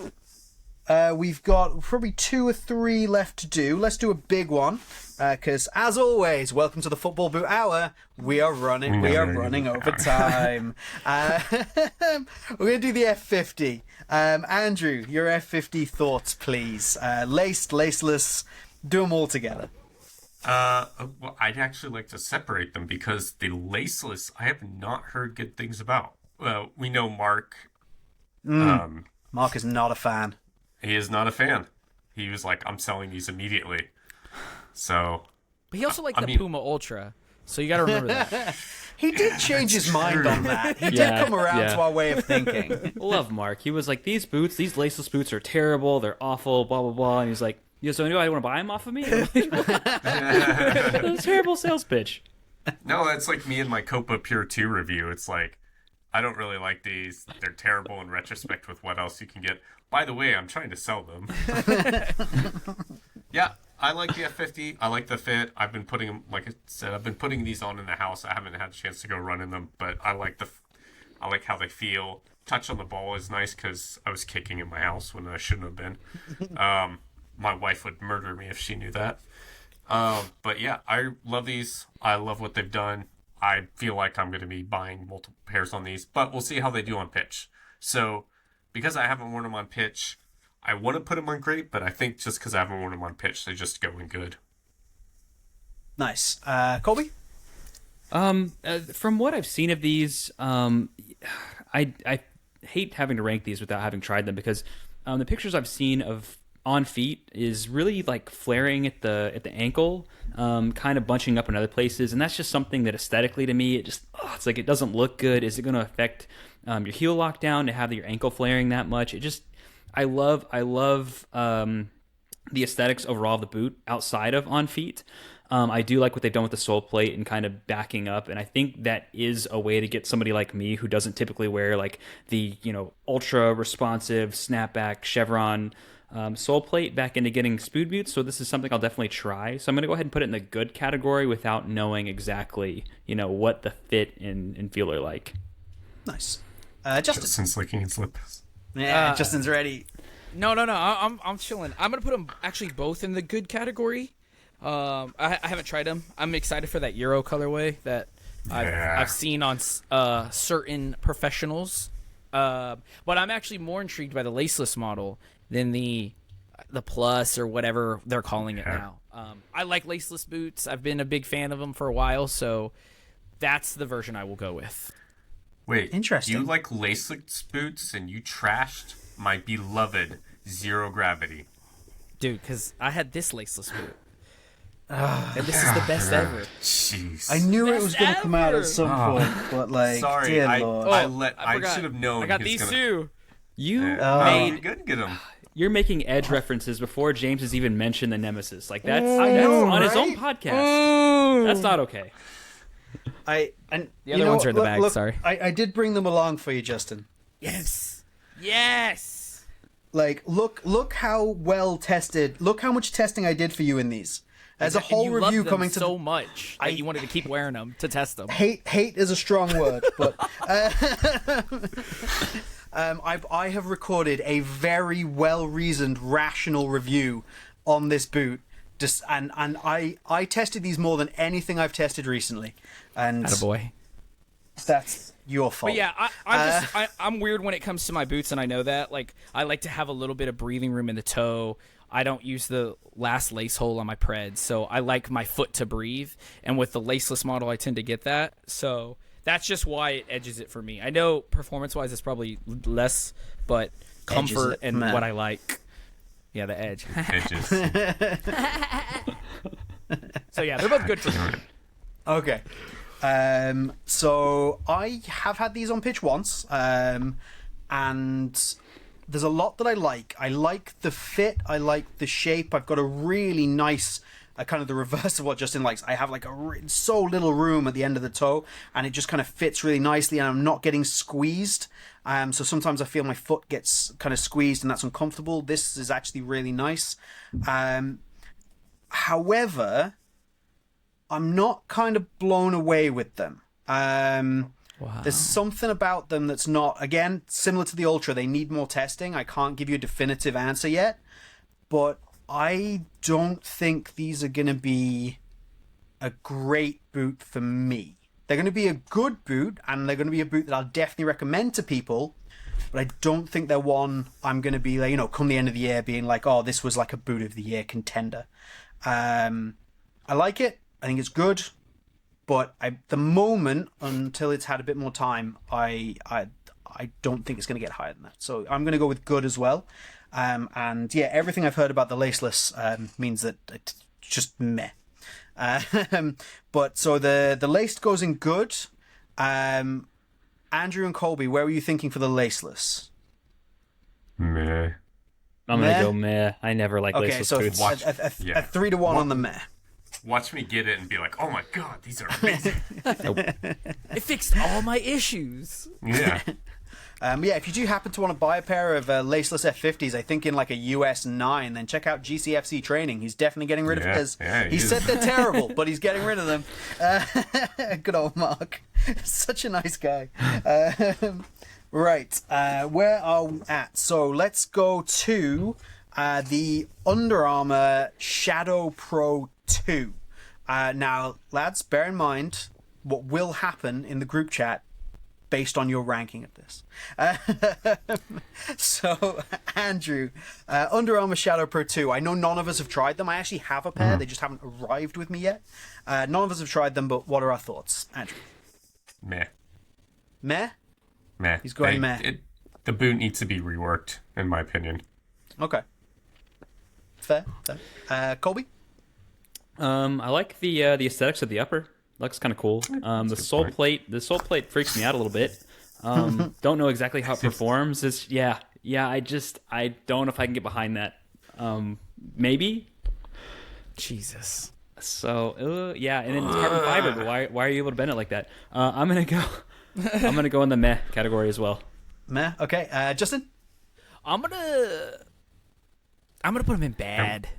we've got probably 2 or 3 left to do. Let's do a big one, because as always, welcome to the Football Boot Hour. We are running over time. We're gonna do the F50. Andrew, your F50 thoughts, please. Laced, laceless, do them all together. Well, I'd actually like to separate them because the laceless I have not heard good things about. We know Mark. Mark is not a fan. He is not a fan. He was like, "I'm selling these immediately." So. But he also liked the Puma Ultra, so you got to remember that. He did change his mind on that. He did come around to our way of thinking. Love Mark. He was like, these laceless boots are terrible. They're awful, blah, blah, blah. And he's like, so anybody want to buy them off of me? That was a terrible sales pitch. No, that's like me and my Copa Pure 2 review. It's like, I don't really like these. They're terrible in retrospect with what else you can get. By the way, I'm trying to sell them. Yeah, I like the F50. I like the fit. I've been putting them, like I said, I've been putting these on in the house. I haven't had a chance to go run in them, but I like how they feel. Touch on the ball is nice because I was kicking in my house when I shouldn't have been. My wife would murder me if she knew that. But yeah, I love these. I love what they've done. I feel like I'm going to be buying multiple pairs on these, but we'll see how they do on pitch. So, because I haven't worn them on pitch, I want to put them on great, but I think just because I haven't worn them on pitch, they just go in good. Nice. Colby? From what I've seen of these, I hate having to rank these without having tried them because the pictures I've seen of on feet is really like flaring at the ankle, kind of bunching up in other places, and that's just something that aesthetically to me it's like it doesn't look good. Is it going to affect your heel lockdown to have your ankle flaring that much? I love the aesthetics overall of the boot outside of on feet. I do like what they've done with the sole plate and kind of backing up, and I think that is a way to get somebody like me who doesn't typically wear like the ultra responsive snapback chevron sole plate back into getting Spood boots. So this is something I'll definitely try. So I'm going to go ahead and put it in the good category without knowing exactly what the fit and feel are like. Nice. Justin. Justin's licking his lips. Yeah, Justin's ready. No. I'm chilling. I'm gonna put them actually both in the good category. I haven't tried them. I'm excited for that Euro colorway that I've seen on certain professionals. But I'm actually more intrigued by the laceless model than the plus or whatever they're calling it now. I like laceless boots. I've been a big fan of them for a while, so that's the version I will go with. Wait, interesting. You like laceless boots and you trashed my beloved Zero Gravity. Dude, because I had this laceless boot. And this is the best ever. Jeez. I knew it Best was going to come out at some point, but like, Sorry, dear I Lord. I should have known. I got he was these gonna... too. You You're good, get them. You're making Edge references before James has even mentioned the Nemesis. Like that's know, on his right? own podcast. That's not okay. The other ones are in the bag, Look, sorry. I did bring them along for you, Justin. Yes. Like, look how well tested. Look how much testing I did for you in these. There's a whole you review loved them coming to so much that you wanted to keep wearing them to test them. hate is a strong word, but I have recorded a very well reasoned, rational review on this boot. And I tested these more than anything I've tested recently, and Attaboy. that's your fault. But yeah, I'm weird when it comes to my boots, and I know that. Like, I like to have a little bit of breathing room in the toe. I don't use the last lace hole on my Pred, so I like my foot to breathe. And with the laceless model, I tend to get that. So that's just why it edges it for me. I know performance-wise it's probably less, but comfort and what I like. Yeah, the edge. Edges. So yeah, they're both good for me. Okay. So I have had these on pitch once, and there's a lot that I like. I like the fit. I like the shape. I've got a really nice, kind of the reverse of what Justin likes. I have like so little room at the end of the toe, and it just kind of fits really nicely, and I'm not getting squeezed. So sometimes I feel my foot gets kind of squeezed, and that's uncomfortable. This is actually really nice. However, I'm not kind of blown away with them. Wow. There's something about them that's not, again, similar to the Ultra. They need more testing. I can't give you a definitive answer yet, but I don't think these are going to be a great boot for me. They're going to be a good boot, and they're going to be a boot that I'll definitely recommend to people, but I don't think they're one I'm going to be, like, come the end of the year being like, oh, this was like a boot of the year contender. I like it. I think it's good. But the moment, until it's had a bit more time, I don't think it's going to get higher than that. So I'm going to go with good as well. And yeah, everything I've heard about the laceless means that it's just meh. But so the laced goes in good. Andrew and Colby, where were you thinking for the laceless? Meh. I'm going to go meh. I never like Okay, laceless so boots. a 3-1 on the meh. Watch me get it and be like, oh my god, these are amazing. It fixed all my issues. Yeah. Yeah, if you do happen to want to buy a pair of laceless F50s, I think in like a US 9, then check out GCFC Training. He's definitely getting rid of his. Yeah, he said they're terrible, but he's getting rid of them. Good old Mark. Such a nice guy. Right, where are we at? So let's go to the Under Armour Shadow Pro 2. Now, lads, bear in mind what will happen in the group chat based on your ranking of this. So, Andrew, Under Armour Shadow Pro 2. I know none of us have tried them. I actually have a pair. They just haven't arrived with me yet. None of us have tried them, but what are our thoughts, Andrew? Meh. Meh? Meh. He's going meh. The boot needs to be reworked, in my opinion. Okay. Fair. Colby? I like the aesthetics of the upper. Looks kind of cool. The sole plate freaks me out a little bit. Don't know exactly how it performs. I don't know if I can get behind that. Maybe. Jesus. So and then it's carbon fiber. But why are you able to bend it like that? I'm gonna go in the meh category as well. Meh. Okay. Justin? I'm gonna put him in bad.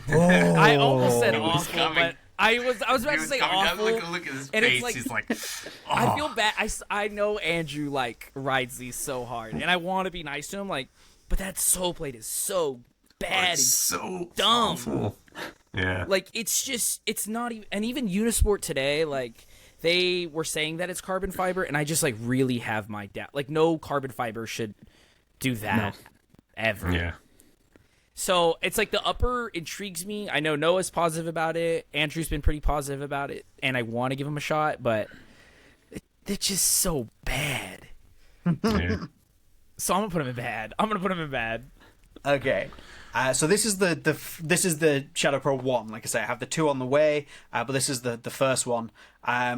I almost said awful, but I was about to say awful. Look at his and face. It's like, He's like, I feel bad. I know Andrew like rides these so hard, and I want to be nice to him, like, but that sole plate is so bad, and so dumb. awful. Yeah. Like it's not even, and even Unisport today, like they were saying that it's carbon fiber, and I just like really have my doubt. Like no carbon fiber should do that ever. Yeah. So it's like the upper intrigues me. I know Noah's positive about it. Andrew's been pretty positive about it, and I want to give him a shot, but it's just so bad. Yeah. So I'm gonna put him in bad. Okay. So this is the Shadow Pro 1. Like I say, I have the 2 on the way, but this is the first one,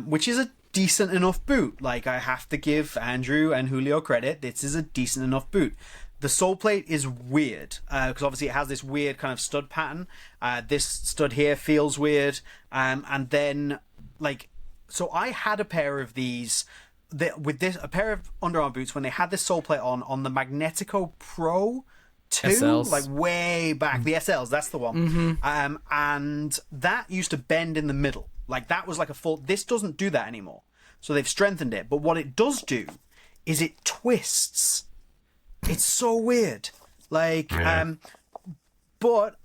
which is a decent enough boot. Like, I have to give Andrew and Julio credit. This is a decent enough boot. The sole plate is weird, because obviously it has this weird kind of stud pattern. This stud here feels weird. And then, like, so I had a pair of these, a pair of Under Armour boots when they had this sole plate on the Magnetico Pro 2, SLs. like way back. The SLs, that's the one. And that used to bend in the middle. Like, that was like a full... This doesn't do that anymore. So they've strengthened it. But what it does do is it twists. It's so weird. Like, but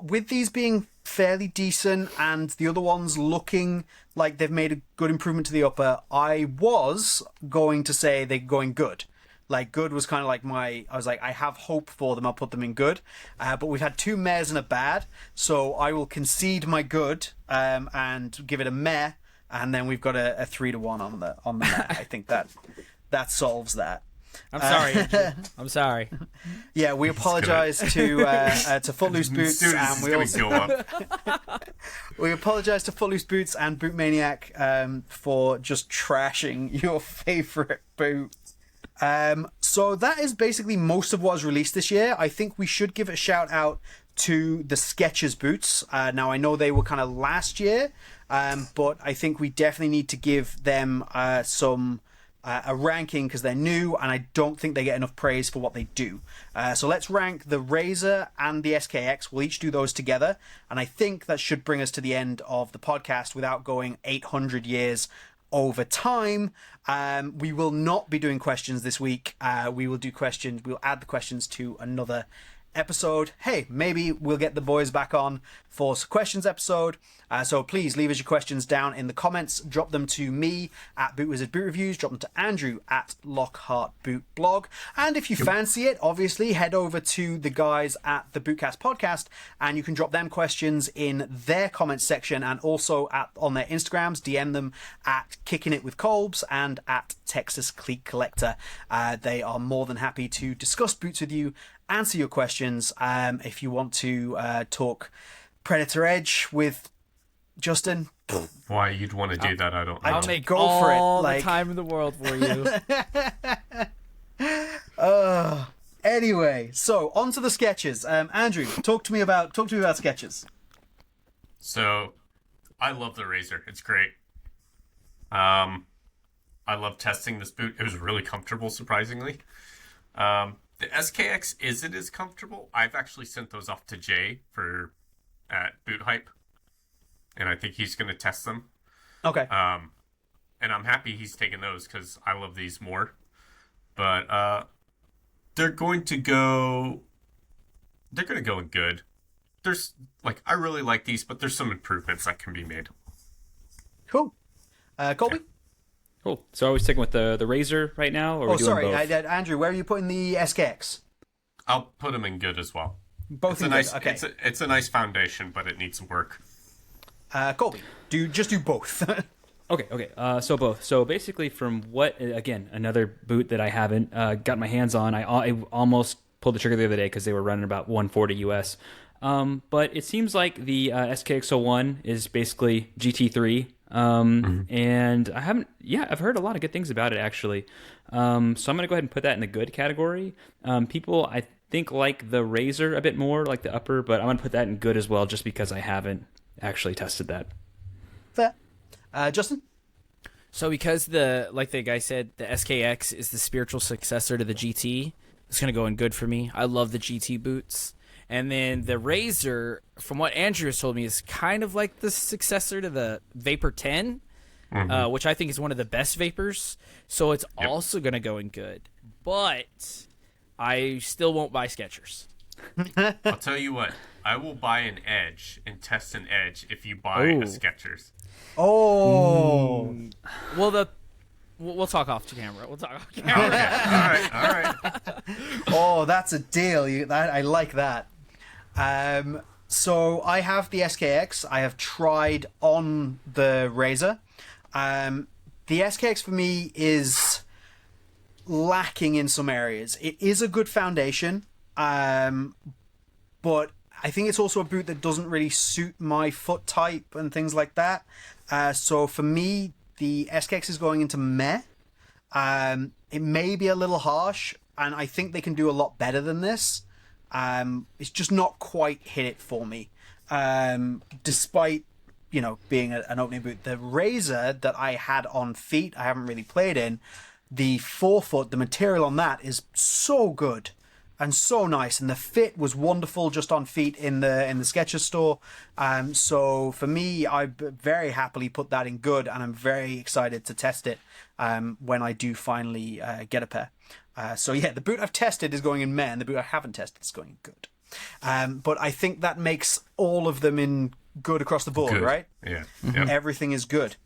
with these being fairly decent and the other ones looking like they've made a good improvement to the upper, I was going to say they're going good. Like, good was kind of like I was like, I have hope for them, I'll put them in good. But we've had 2 mehs and a bad, so I will concede my good and give it a meh, and then we've got a 3-1 on the meh. I think that solves that. I'm sorry, Andrew. I'm sorry. Yeah, we apologize to Footloose Boots, and we apologize to Footloose Boots and Boot Maniac for just trashing your favorite boot. So that is basically most of what was released this year. I think we should give a shout out to the Skechers boots. Now, I know they were kind of last year, but I think we definitely need to give them a ranking because they're new, and I don't think they get enough praise for what they do. So let's rank the Razor and the SKX. We'll each do those together, and I think that should bring us to the end of the podcast without going 800 years over time. We will not be doing questions this week. We will do questions. We'll add the questions to another episode. Hey, maybe we'll get the boys back on for a questions episode. So please leave us your questions down in the comments. Drop them to me at BootWizard Boot Reviews. Drop them to Andrew at Lockhart Boot Blog. And if you fancy it, obviously head over to the guys at the BootCast podcast, and you can drop them questions in their comments section, and also on their Instagrams. DM them at Kicking It with Kolbs and at Texas Cleat Collector. They are more than happy to discuss boots with you, answer your questions. If you want to talk Predator Edge with Justin, why you'd want to do that, I don't know. I'll make go all for it. the time in the world for you. Anyway, so on to the Skechers. Andrew, talk to me about Skechers. So, I love the Razor. It's great. I love testing this boot. It was really comfortable, surprisingly. The SKX isn't as comfortable. I've actually sent those off to Jay at Boot Hype, and I think he's going to test them. Okay. And I'm happy he's taking those because I love these more. But they're going to go in good. There's I really like these, but there's some improvements that can be made. Cool. Colby? Cool. So are we sticking with the Razor right now? Or are we doing sorry, both? Andrew, where are you putting the SKX? I'll put them in good as well. Both It's in a nice, good. Okay. it's a nice foundation, but it needs work. Colby, do both. Okay. So both. So basically, from what again, another boot that I haven't got my hands on. I almost pulled the trigger the other day because they were running about 140 US. But it seems like the SKX01 is basically GT3. And I've heard a lot of good things about it actually. So I'm gonna go ahead and put that in the good category. People I think like the Razor a bit more, like the upper, but I'm gonna put that in good as well, just because I haven't actually tested that. Fair. Justin? So because like the guy said, the SKX is the spiritual successor to the GT, it's going to go in good for me. I love the GT boots. And then the Razor, from what Andrew has told me, is kind of like the successor to the Vapor 10, which I think is one of the best Vapors. So it's also going to go in good. But I still won't buy Skechers. I'll tell you what. I will buy an Edge and test an Edge if you buy a Skechers. Oh. Well, we'll talk off camera. We'll talk off camera. Okay. All right. Oh, that's a deal. I like that. So I have the SKX. I have tried on the Razor. The SKX for me is lacking in some areas. It is a good foundation, but I think it's also a boot that doesn't really suit my foot type and things like that. So for me, the SKX is going into meh. It may be a little harsh, and I think they can do a lot better than this. It's just not quite hit it for me. Despite, being an opening boot. The Razor that I had on feet, I haven't really played in. The forefoot, the material on that is so good and so nice, and the fit was wonderful just on feet in the Skechers store. So for me, I very happily put that in good, and I'm very excited to test it when I do finally get a pair. So yeah, the boot I've tested is going in meh, and the boot I haven't tested is going in good. But I think that makes all of them in good across the board, right? Yeah. Yep. Everything is good.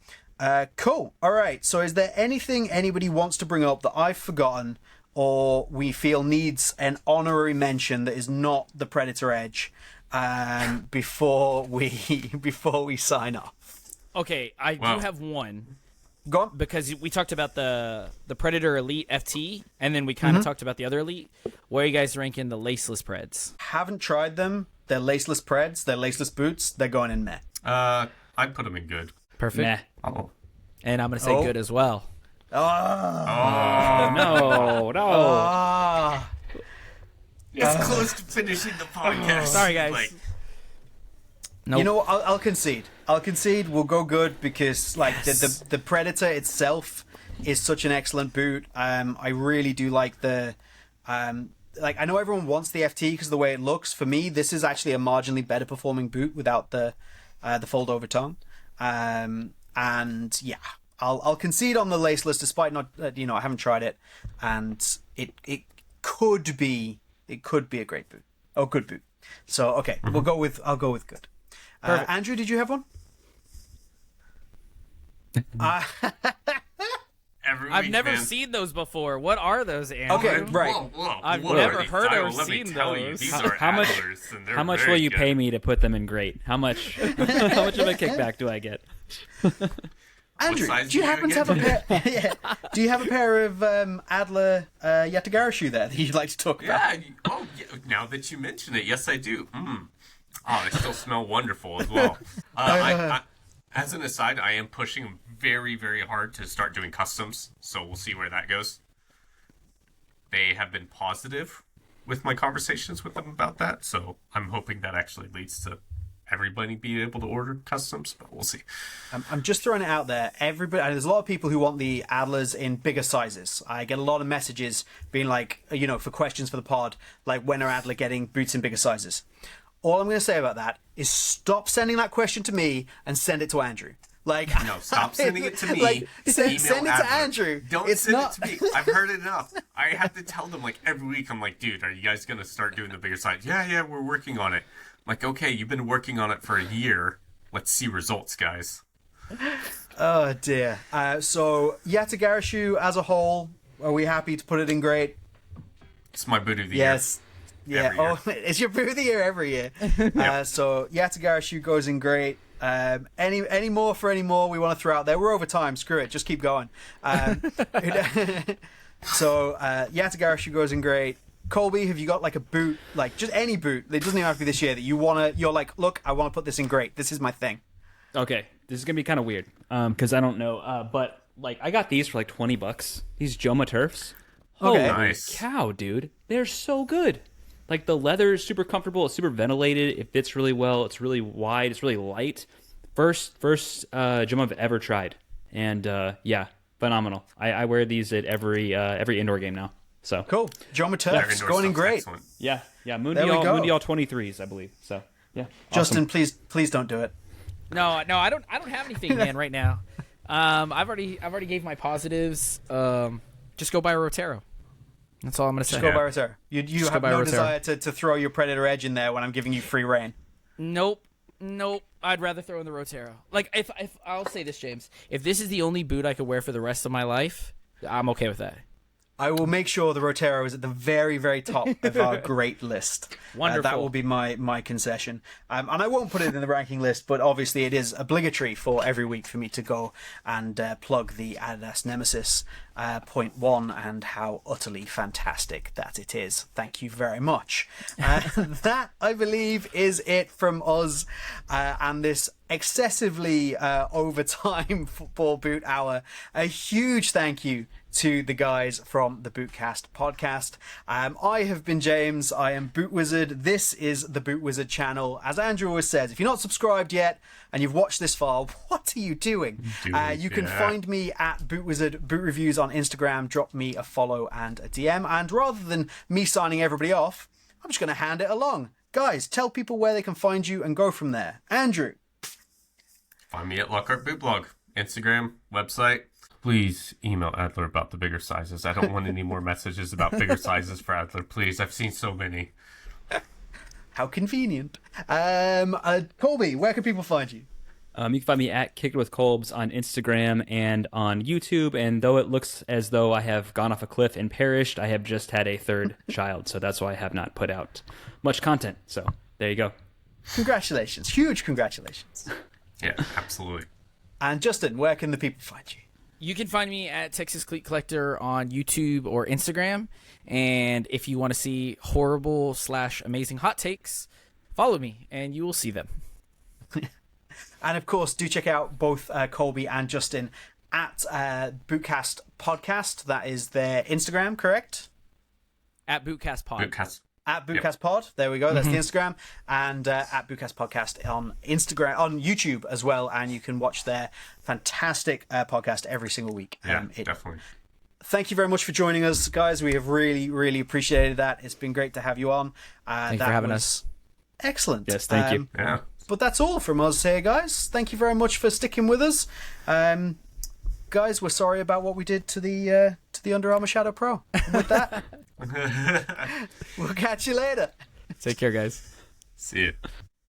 Cool. All right. So is there anything anybody wants to bring up that I've forgotten, or we feel needs an honorary mention that is not the Predator Edge before we sign off? Okay, I do have one. Go on. Because we talked about the Predator Elite FT, and then we kind of talked about the other Elite. Where are you guys ranking the laceless Preds? Haven't tried them. They're laceless Preds. They're laceless boots. They're going in meh. I'd put them in good. Perfect. Meh. Oh. And I'm going to say good as well. Oh. No. It's close to finishing the podcast. Sorry, guys. Nope. You know what? I'll concede. We'll go good because the Predator itself is such an excellent boot. I really do like the I know everyone wants the FT because of the way it looks. For me, this is actually a marginally better performing boot without the fold over tongue. And yeah, I'll concede on the laceless despite not I haven't tried it, and it could be a great boot. Oh, good boot. So okay, I'll go with good. Andrew, did you have one? I've never seen those before. What are those, Andrew? Okay, right. Whoa, I've never heard or seen those. These are How much? Adlers, and they're How much very will you good. pay me to put them in great? How much? How much of a kickback do I get? Andrew, size do you do you happen to have a get? pair? Yeah. Do you have a pair of Adler Yatagrasu there that you'd like to talk about? Yeah. Now that you mention it, yes, I do. Oh, they still smell wonderful as well. I, as an aside, I am pushing very, very hard to start doing customs, so we'll see where that goes. They have been positive with my conversations with them about that, so I'm hoping that actually leads to everybody being able to order customs, but we'll see. I'm just throwing it out there. There's a lot of people who want the Adlers in bigger sizes. I get a lot of messages being like, for questions for the pod, like when are Adler getting boots in bigger sizes? All I'm going to say about that is stop sending that question to me and send it to Andrew. No, stop sending it to me. Send it Email to Adler. Andrew. Don't send it to me. I've heard it enough. I have to tell them every week. I'm like, dude, are you guys going to start doing the bigger size? Yeah, we're working on it. I'm like, okay, you've been working on it for a year. Let's see results, guys. Oh dear. So Yatagrasu as a whole, are we happy to put it in great? It's my boot of the year. Yes. Yeah. every year. Oh, it's your boot of the year every year. So Yatagrasu goes in great. Any more for any more we want to throw out there? We're over time. Screw it. Just keep going. So Yatagrasu goes in great. Colby, have you got like a boot, like just any boot? It doesn't even have to be this year that you're like, look, I want to put this in great. This is my thing. Okay, this is gonna be kind of weird, because I don't know, but like I got these for like $20. These Joma Turfs. Okay. Holy Nice. cow, dude! They're so good. Like the leather is super comfortable. It's super ventilated. It fits really well. It's really wide. It's really light. First Joma I've ever tried, and yeah, phenomenal. I wear these at every indoor game now. So Cool. Joma Their Turfs indoor going in stuff's great. excellent. yeah, we go. Mundial 23s, I believe. So yeah, Justin, please don't do it. No, I don't have anything, man, right now. I've already gave my positives. Just go buy a Roterio. That's all I'm gonna say. Just go by Roterio. You have by no Roterio. desire to throw your Predator Edge in there when I'm giving you free reign. Nope. I'd rather throw in the Roterio. Like if I'll say this, James, if this is the only boot I could wear for the rest of my life, I'm okay with that. I will make sure the Roterio is at the very, very top of our great list. Wonderful. That will be my concession. And I won't put it in the ranking list, but obviously it is obligatory for every week for me to go and plug the Adidas Nemesis Point 1 and how utterly fantastic that it is. Thank you very much. That, I believe, is it from us and this excessively overtime football boot hour. A huge thank you to the guys from the BootCast podcast. I have been James. I am Boot Wizard. This is the Boot Wizard channel. As Andrew always says, if you're not subscribed yet and you've watched this far, what are you doing? You can find me at Boot Wizard Boot Reviews on Instagram. Drop me a follow and a DM. And rather than me signing everybody off, I'm just going to hand it along. Guys, tell people where they can find you and go from there. Andrew. Find me at Lockhart Boot Blog, Instagram, website. Please email Adler about the bigger sizes. I don't want any more messages about bigger sizes for Adler, please. I've seen so many. How convenient. Colby, where can people find you? You can find me at Kick It With Kolbs on Instagram and on YouTube. And though it looks as though I have gone off a cliff and perished, I have just had a third child. So that's why I have not put out much content. So there you go. Congratulations. Huge congratulations. Yeah, absolutely. And Justin, where can the people find you? You can find me at Texas Cleat Collector on YouTube or Instagram. And if you want to see horrible/amazing hot takes, follow me and you will see them. And of course, do check out both Colby and Justin at BootCast Podcast. That is their Instagram, correct? At BootCast Pod. Bootcast. At BootCast Pod. There we go. That's the Instagram. And at BootCast Podcast on Instagram, on YouTube as well. And you can watch their fantastic podcast every single week. Yeah, definitely. Thank you very much for joining us, guys. We have really, really appreciated that. It's been great to have you on. Thanks for having us. Excellent. Yes, thank you. Yeah. But that's all from us here, guys. Thank you very much for sticking with us. Guys, we're sorry about what we did to the Under Armour Shadow Pro. And with that, we'll catch you later. Take care, guys. See you.